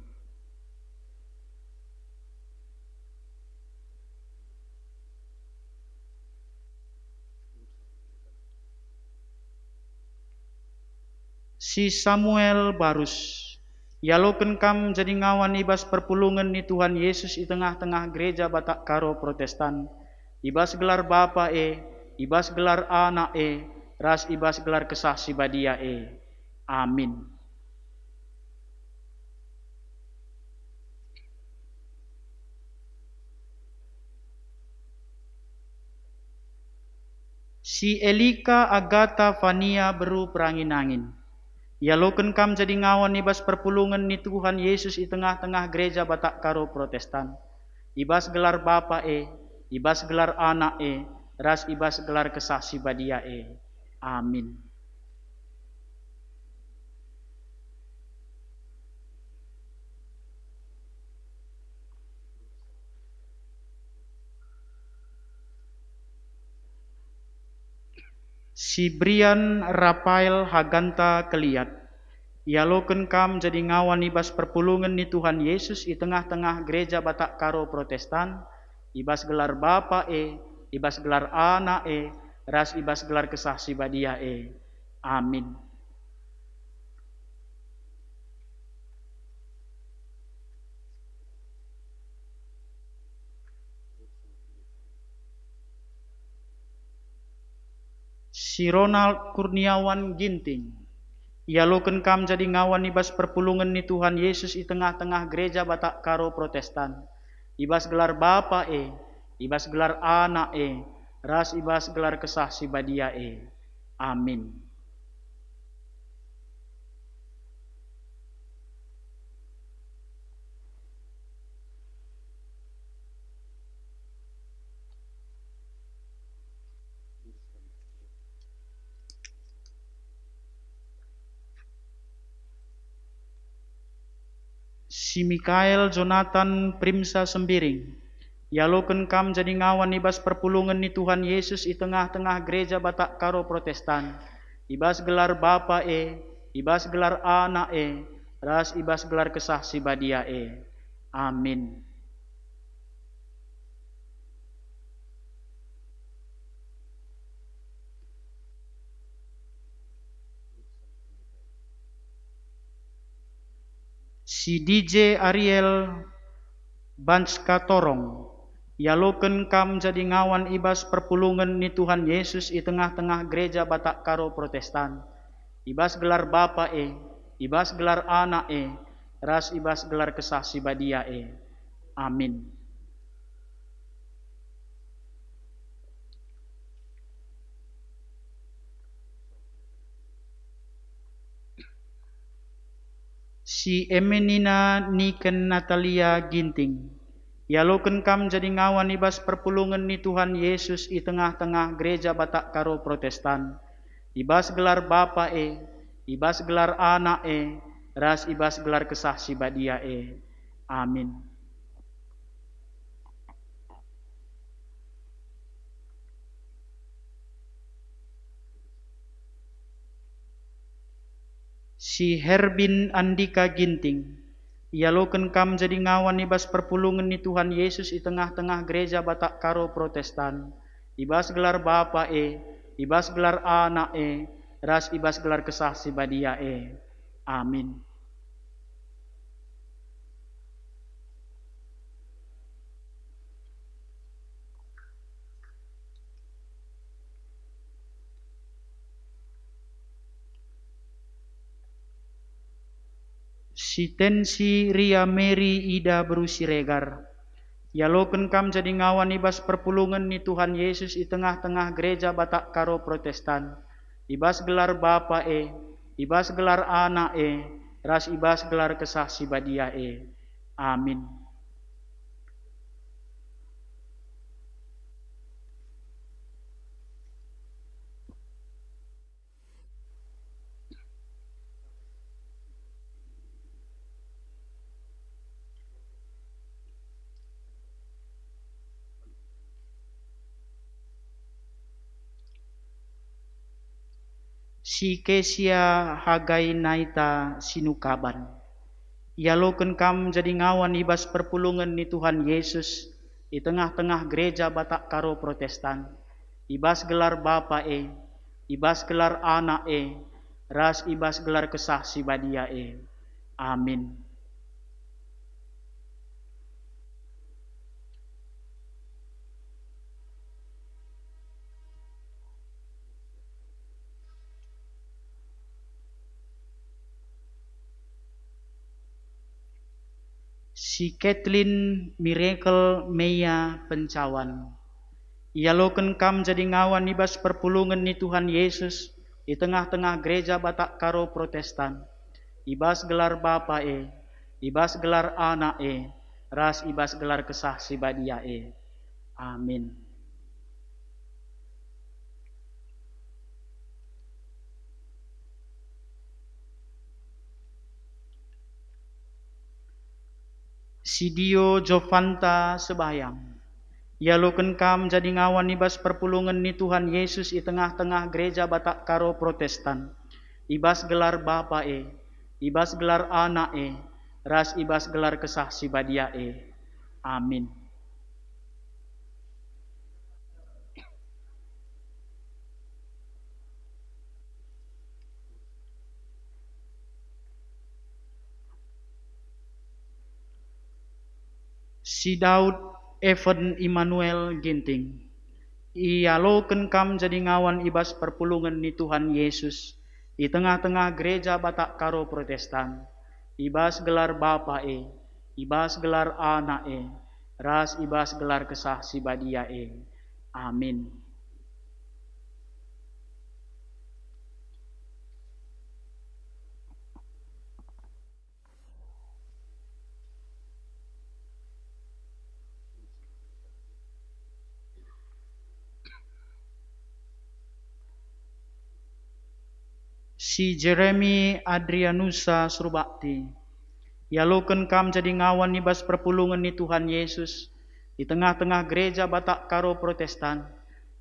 Si Samuel Barus, ialoken kam jadi ngawan ibas perpulungan ni Tuhan Yesus di tengah-tengah gereja Batak Karo Protestan, ibas gelar Bapa ibas gelar Anak ras ibas gelar kesaksi badia Amin. Si Elika Agatha Fania Beru Perangin-angin, ialoken kam jadi ngawan ibas perpulungan ni Tuhan Yesus di tengah-tengah gereja Batak Karo Protestan, ibas gelar Bapa ibas gelar Anak ras ibas gelar kesaksi badia Amin. Si Brian Rafael Haganta Keliat, ialoken kam jadi ngawan ibas perpulungan ni Tuhan Yesus di tengah-tengah gereja Batak Karo Protestan, ibas gelar Bapa ibas gelar Anak ras ibas gelar kesaksi badia Amin. Si Ronald Kurniawan Ginting, ialoken kam jadi ngawan ibas perpulungan ni Tuhan Yesus di tengah-tengah gereja Batak Karo Protestan, ibas gelar Bapa ibas gelar Anak ras ibas gelar kesaksi badia Amin. Si Mikael Jonathan Primsa Sembiring, ialoken kam jadi ngawan ibas perpulungan ni Tuhan Yesus di tengah-tengah gereja Batak Karo Protestan, ibas gelar Bapa ibas gelar Anak ras ibas gelar kesaksi badia Amin. Si DJ Ariel Banska Torong, ialoken kam jadi ngawan ibas perpulungan ni Tuhan Yesus di tengah-tengah gereja Batak Karo Protestan, ibas gelar Bapa ibas gelar Anak ras ibas gelar kesaksi badia Amin. Si Emenina Niken Natalia Ginting, ialoken kam jadi ngawan ibas perpulungan ni Tuhan Yesus di tengah-tengah gereja Batak Karo Protestan, ibas gelar Bapa ibas gelar Anak ras ibas gelar kesaksi badia Amin. Si Herbin Andika Ginting, ialoken kam jadi ngawan ibas perpulungan ni Tuhan Yesus di tengah-tengah gereja Batak Karo Protestan, ibas gelar Bapa ibas gelar Anak ras ibas gelar kesaksi badia Amin. Si Tensi Ria Mary Ida Beru Siregar, ialoken kam jadi ngawan ibas perpulungan ni Tuhan Yesus di tengah-tengah gereja Batak Karo Protestan, ibas gelar Bapa ibas gelar Anak ras ibas gelar kesaksi badia Amin. Si kesia hagai naita sinukaban. Ialoken kam jadi ngawan ibas perpulungan ni Tuhan Yesus di tengah-tengah gereja Batak Karo Protestan. Ibas gelar Bapa ibas gelar Anak ras ibas gelar kesah si badia Amin. Si Kathleen Miracle Meya Pencawan. Ialoken kam jadi ngawan ibas perpulungan ni Tuhan Yesus di tengah-tengah gereja Batak Karo Protestan. Ibas gelar Bapa ibas gelar Anak ras ibas gelar kesah si badia Amin. Si Dio Jovanta Sebayang. Ialoken kam jadi ngawan ibas perpulungan ni Tuhan Yesus di tengah-tengah gereja Batak Karo Protestan. Ibas gelar Bapa ibas gelar Anak ras ibas gelar kesah si badia Amin. Si Daud Evan Immanuel Ginting. Ialoken kam jadi ngawan ibas perpulungan ni Tuhan Yesus di tengah-tengah gereja Batak Karo Protestan. Ibas gelar Bapa ibas gelar Anak ras ibas gelar kesah si badia Amin. Si Jeremy Adrianusa Surbakti. Ialoken kam jadi ngawan ibas perpulungan ni Tuhan Yesus di tengah-tengah gereja Batak Karo Protestan.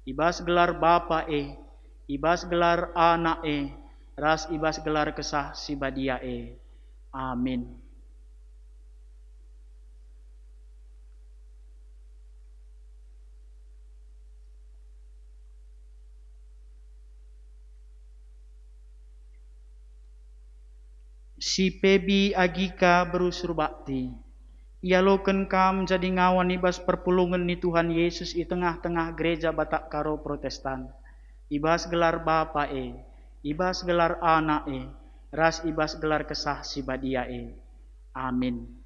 Ibas gelar Bapa ibas gelar Anak ras ibas gelar kesah si badia Amin. Si Pebi Agika berusur bakti. Ialoken kam jadi ngawan ibas perpulungan ni Tuhan Yesus di tengah-tengah gereja Batak Karo Protestan. Ibas gelar Bapa ibas gelar Anak ras ibas gelar kesah si badia Amin.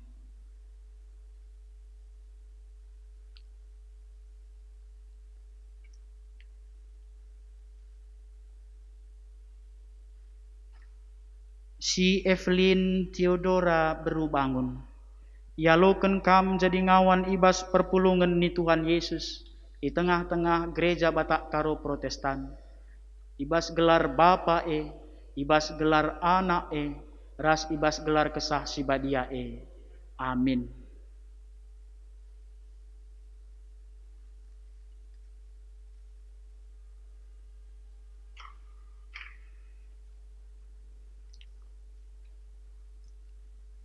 Si Evelyn Theodora Berubangun. Ialoken kam jadi ngawan ibas perpulungan ni Tuhan Yesus di tengah-tengah gereja Batak Karo Protestan. Ibas gelar Bapa ibas gelar Anak ras ibas gelar kesah si badia Amin.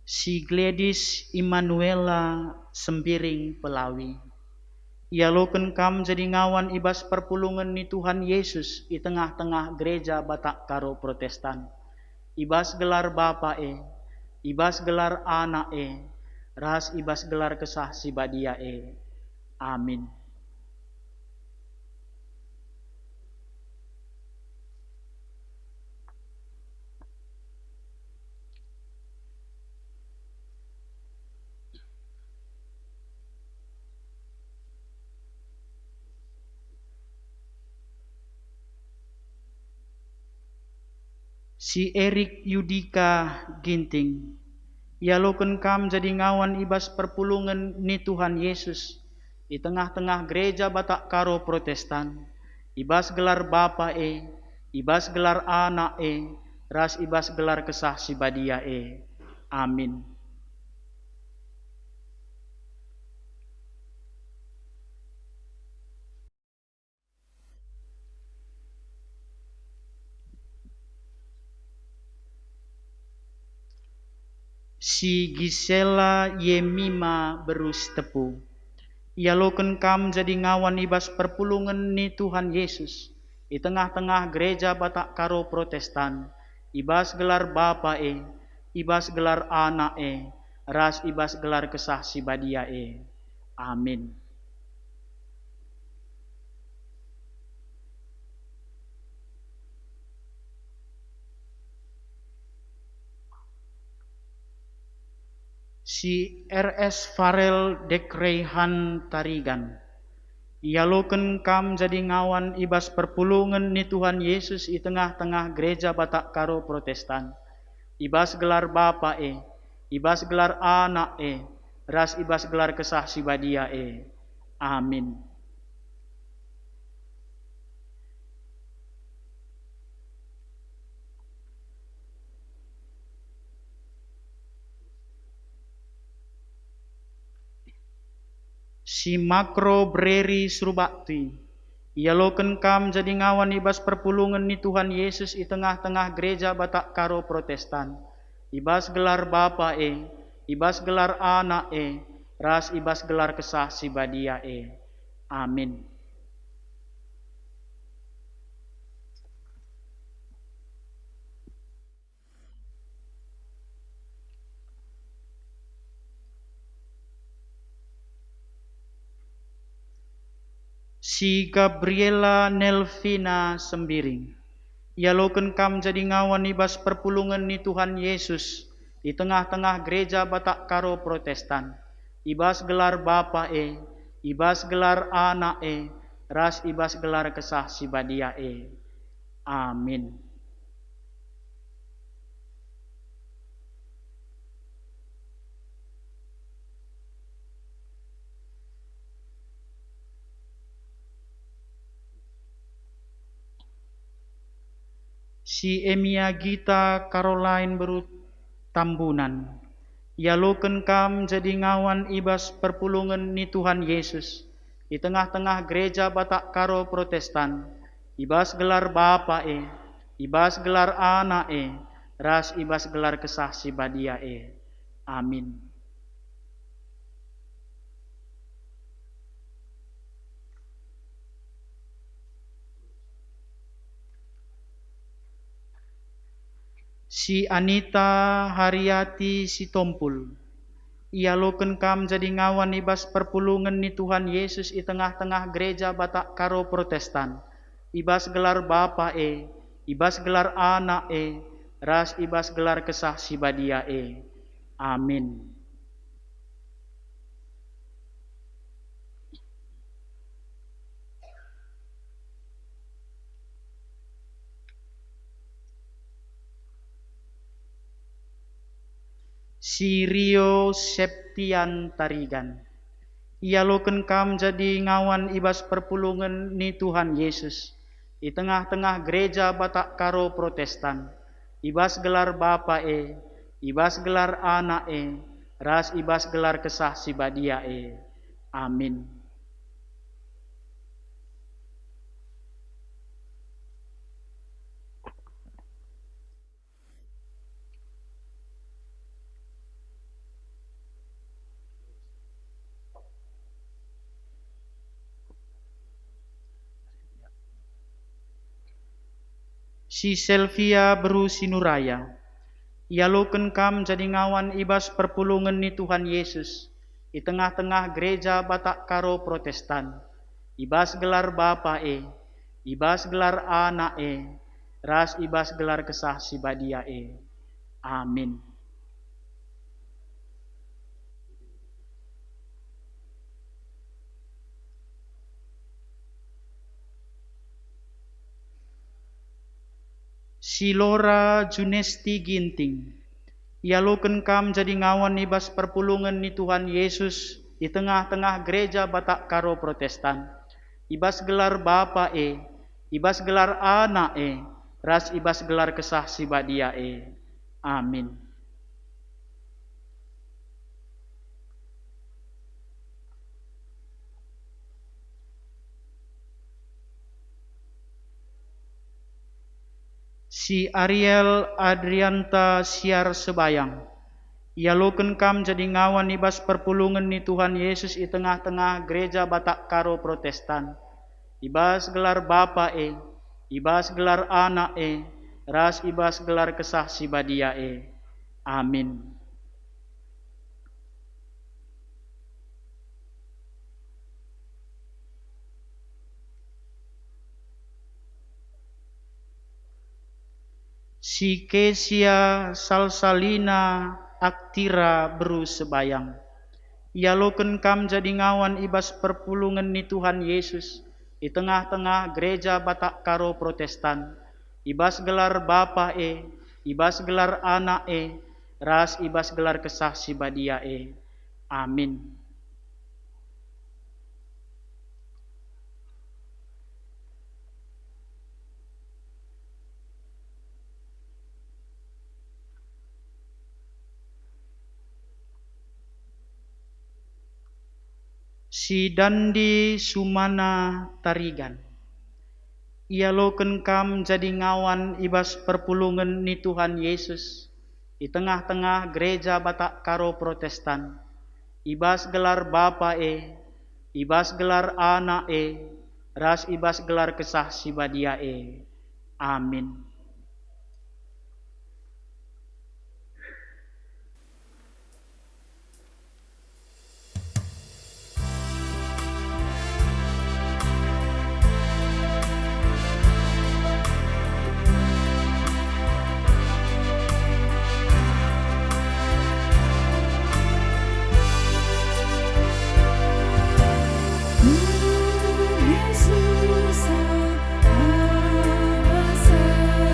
Si Gladys Immanuela Sembiring Pelawi. Ialoken kam jadi ngawan ibas perpulungan ni Tuhan Yesus di tengah-tengah gereja Batak Karo Protestan. Ibas gelar Bapa ibas gelar Anak ras ibas gelar kesah si badia Amin. Si Erik Yudika Ginting. Ialoken kam jadi ngawan ibas perpulungan ni Tuhan Yesus di tengah-tengah gereja Batak Karo Protestan. Ibas gelar Bapa ibas gelar Anak ras ibas gelar kesah si badia Amin. Si Gisela Yemima berus tepu. Ialoken kam jadi ngawan ibas perpulungan ni Tuhan Yesus. Di tengah-tengah gereja Batak Karo Protestan. Ibas gelar Bapa ibas gelar Anak ras ibas gelar kesah si badia Amin. Si RS Farel Dekrehan Tarigan. Ialoken kam jadi ngawan ibas perpulungan ni Tuhan Yesus di tengah-tengah gereja Batak Karo Protestan. Ibas gelar Bapa ibas gelar Anak ras ibas gelar kesah si badia Amin. Si Makro Breri Surubakti. Ialoken kam jadi ngawan ibas perpulungan ni Tuhan Yesus di tengah-tengah gereja Batak Karo Protestan. Ibas gelar Bapa ibas gelar Anak ras ibas gelar kesah si badia Amin. Si Gabriela Nelvina Sembiring. Ialoken kam jadi ngawan ibas perpulungan ni Tuhan Yesus di tengah-tengah gereja Batak Karo Protestan. Ibas gelar Bapa ibas gelar Anak ras ibas gelar kesah si badia Amin. Si Emia Gita Caroline Berut Tambunan. Ialoken kam jadi ngawan ibas perpulungan ni Tuhan Yesus di tengah-tengah gereja Batak Karo Protestan. Ibas gelar Bapa ibas gelar Anak ras ibas gelar kesah si badia Amin. Si Anita Haryati Sitompul. Ialoken kam jadi ngawan ibas perpulungan ni Tuhan Yesus di tengah-tengah gereja Batak Karo Protestan. Ibas gelar Bapa ibas gelar Anak ras ibas gelar kesah si badia Amin. Si Rio Septian Tarigan. Ialoken kam jadi ngawan ibas perpulungan ni Tuhan Yesus di tengah-tengah gereja Batak Karo Protestan. Ibas gelar Bapa ibas gelar Anak ras ibas gelar kesah si badia Amin. Si Selvia Beru Sinuraya. Ialoken kam jadi ngawan ibas perpulungan ni Tuhan Yesus di tengah-tengah gereja Batak Karo Protestan. Ibas gelar Bapa ibas gelar Anak ras ibas gelar kesah si badia Amin. Si Lora Junesti Ginting. Ialoken kam jadi ngawan ibas perpulungan ni Tuhan Yesus di tengah-tengah gereja Batak Karo Protestan. Ibas gelar Bapa ibas gelar Anak ras ibas gelar kesah si badia Amin. Si Ariel Adrianta Siar Sebayang. Ia loken kam jadi ngawan ibas perpulungan ni Tuhan Yesus i tengah-tengah gereja Batak Karo Protestan. Ibas gelar Bapa ibas gelar Anak ras ibas gelar Kesah Sibadia Amin. Si Kesia Salsalina Aktira beru sebayang. Ia loken kam jadi ngawan ibas perpulungan ni Tuhan Yesus di tengah-tengah gereja Batak Karo Protestan. Ibas gelar Bapa ibas gelar Anak ras ibas gelar Kesah Sibadia Amin. Si Dandi Sumana Tarigan. Ia loken kam jadi ngawan ibas perpulungan ni Tuhan Yesus di tengah-tengah gereja Batak Karo Protestan. Ibas gelar Bapa ibas gelar Anak ras ibas gelar Kesah Sibadia Amin. Yesus, apa serah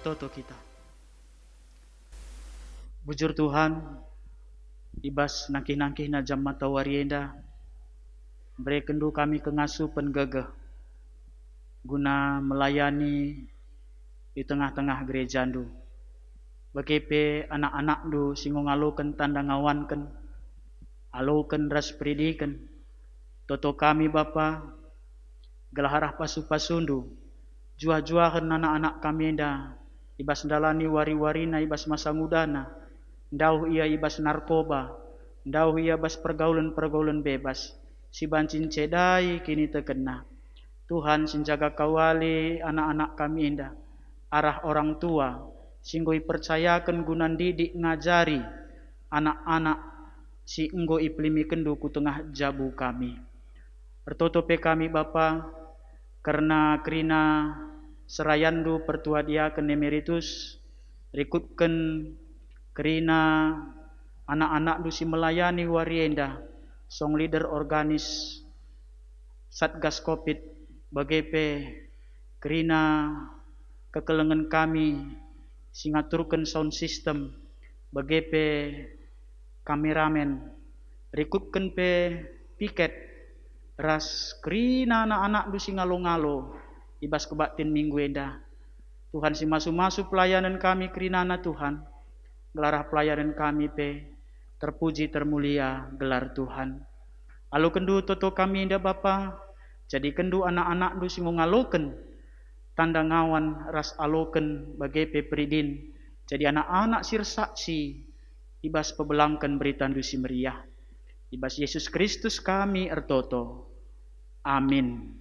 Bertoto kita. Bujur Tuhan, ibas nangkih-nangkih na jam mata warienda, beri kendu kami kengasuh penggegeh, guna melayani di tengah-tengah gereja ndu. Bagepe anak-anak ndu singo ngaloken tanda ngawanken, aloken ras pridiken, toto kami Bapa, gelaharah pasu-pasundu, jua-juahan anak-anak kami enda, ibas dalani wari-warina ibas masa mudana, ndauh ia ibas narkoba, ndauh ia ibas pergaulan-pergaulan bebas, si bancin cedai kini terkena. Tuhan sinjaga kawali anak-anak kami enda, arah orang tua, singgoi percayakan gunan didik ngajari anak-anak si enggo iplimi kendu ku tengah jabu kami. Bertotope kami Bapa, karena kerina serayandu pertua dia ke emeritus, rikutkan kerina anak-anak du si melayani warienda, song leader organis Satgas Covid, bagepe kerina kekelengan kami singaturkan sound system, bagepe kameramen, rikutkan pe piket, ras kerina anak-anak du si ngalo-ngalo, ibas kebatin minggu enda. Tuhan si masu-masu pelayanan kami kerinana Tuhan, gelarah pelayanan kami pe, terpuji termulia gelar Tuhan. Alo kendu toto kami enda Bapa, jadi kendu anak-anak du si ngaloken, tanda ngawan ras aloken bagepe peridin, jadi anak-anak sirsaksi, ibas pebelangkan berita du si meriah. Ibas Yesus Kristus kami ertoto. Amin.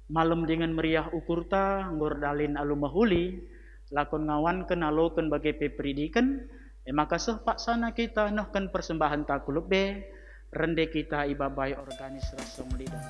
Malam dengan meriah ukurta ngordalin alu mahuli, lakon ngawan kenaloken bagai pepridikan, maka sehpak sana kita nahkan persembahan takulub be, rende kita ibabai organis rasong lidah.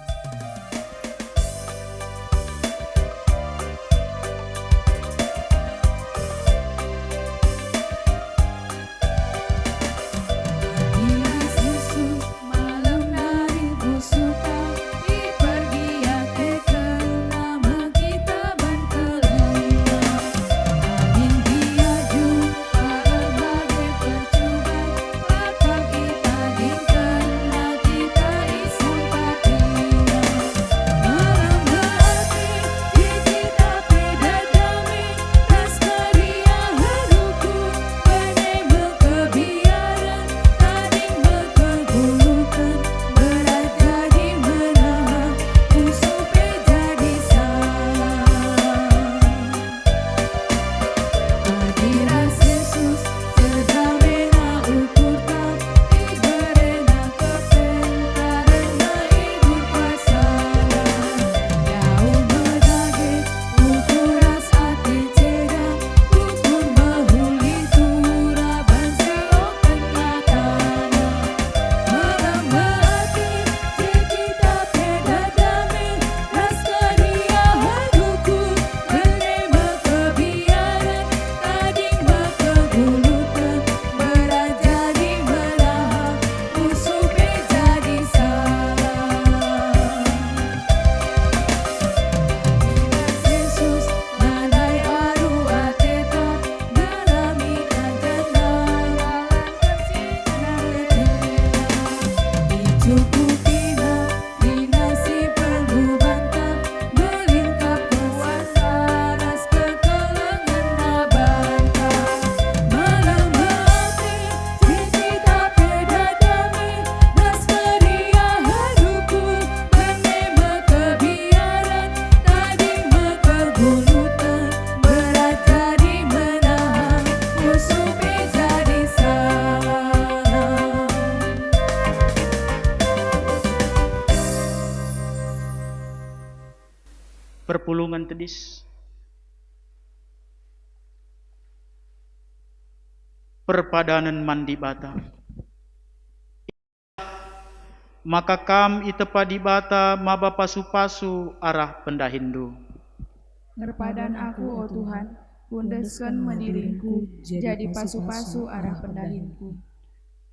perpulungan tedis. Perpadanan mandi bata. Maka kam itepa di bata maba pasu-pasu arah pendahindu. Ngerpadan aku, oh Tuhan, pundeskeun mendiringku, jadi pasu-pasu arah pendahinku.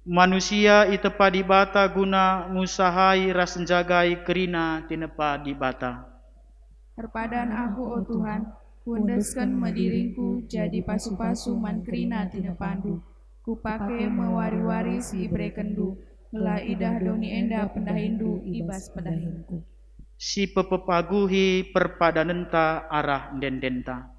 Manusia itepa di bata guna ngusahai ras jagai kerina tinepa di bata. Ngerpadan aku, oh Tuhan, pundeskeun mendiringku, jadi pasu-pasu mankrina tina pandu. Kupake mewari-wari si ibre kendu, ngelah idah doni enda pendahindu, ibas pendahinku. Si pepepaguhi perpadanenta arah dendenta.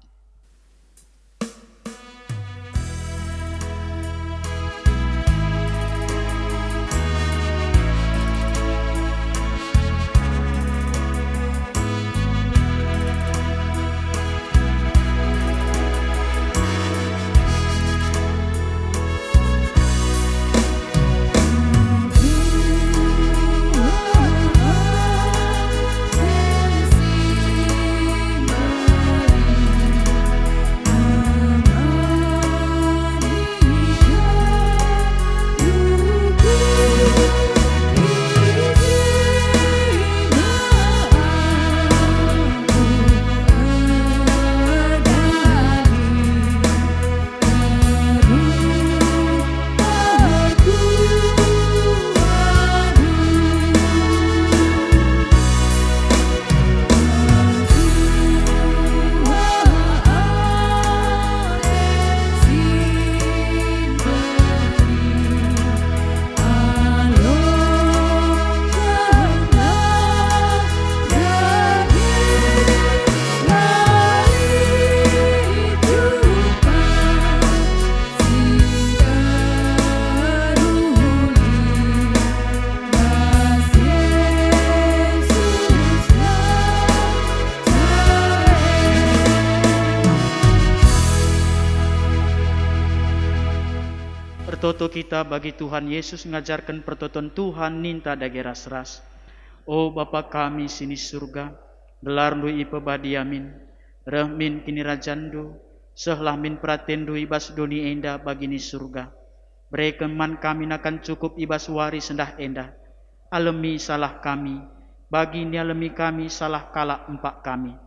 Pertoto kita bagi Tuhan Yesus mengajarkan pertoton Tuhan ninta dage ras-ras. O Bapa kami sini surga, gelar du ipe badiamin, rehmin kini rajandu, sehlah min pratendu ibas doni enda bagini surga. Berekeman kami nakan cukup ibas wari sendah enda. Alemi salah kami, bagi ni alemi kami salah kala empak kami.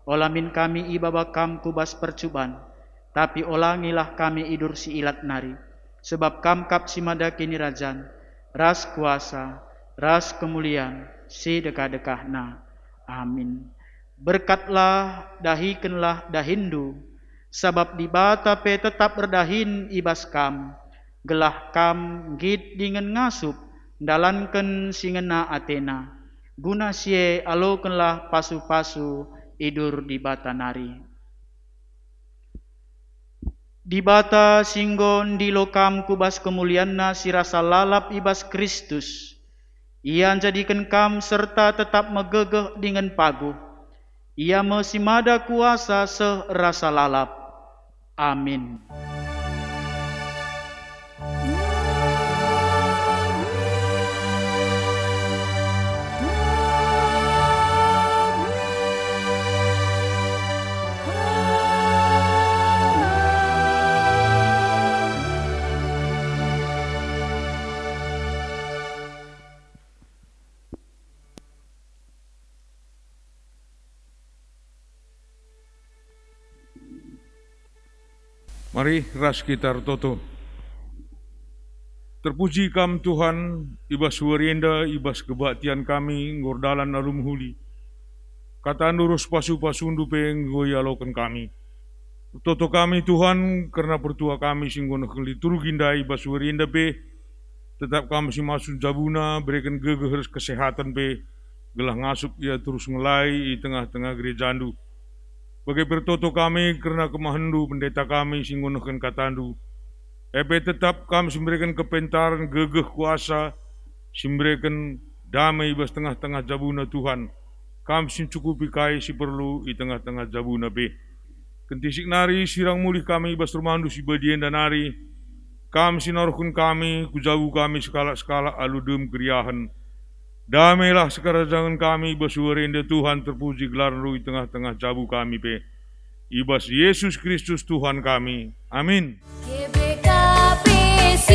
Olamin kami ibaba kam kubas percuban, tapi olangilah kami idur si ilat nari. Sebab kamkap si mada kini rajan, ras kuasa, ras kemuliaan, si dekah-dekahna. Amin. Berkatlah, dahikanlah dahindu, sabab di bata pe tetap berdahin ibas kam, gelah kam git dengan ngasup, dalanken singena Athena, guna sie alokenlah pasu-pasu idur di bata nari. Di bata singgon di lokam kubas kemulianna si rasa lalap ibas Kristus. Ia jadikan kam serta tetap megegeh dengan paguh. Ia mesimada kuasa serasa lalap. Amin. Mari ras kita toto. Terpuji kam Tuhan, ibas warienda, ibas kebaktian kami, ngordalan alum huli. Kata nurus pasu-pasundu peng goyalokan kami. Toto kami Tuhan, karena pertua kami singgon kelitur ginda ibas warienda pe, tetap kami si masuk jabuna, berikan gegeh kesehatan pe, gelah ngasup ia terus ngelai di tengah-tengah gereja andu. Bagi bertoto kami kerana kemahandu pendeta kami singgunakan katandu. Ebe tetap kami memberikan kepentaran gegeh kuasa, memberikan damai bas tengah-tengah jabuna Tuhan. Kami cukupi kai si perlu di tengah-tengah jabuna be. Kentisik nari sirang mulih kami bas rumandu si badien dan nari. Kami sinarukun kami, kujawu kami skala-skala aludum kriahan. Damailah sekerajangan kami, bersuarenda Tuhan terpuji gelar rui tengah-tengah cabu kami pe. Ibas Yesus Kristus Tuhan kami. Amin. GBKPC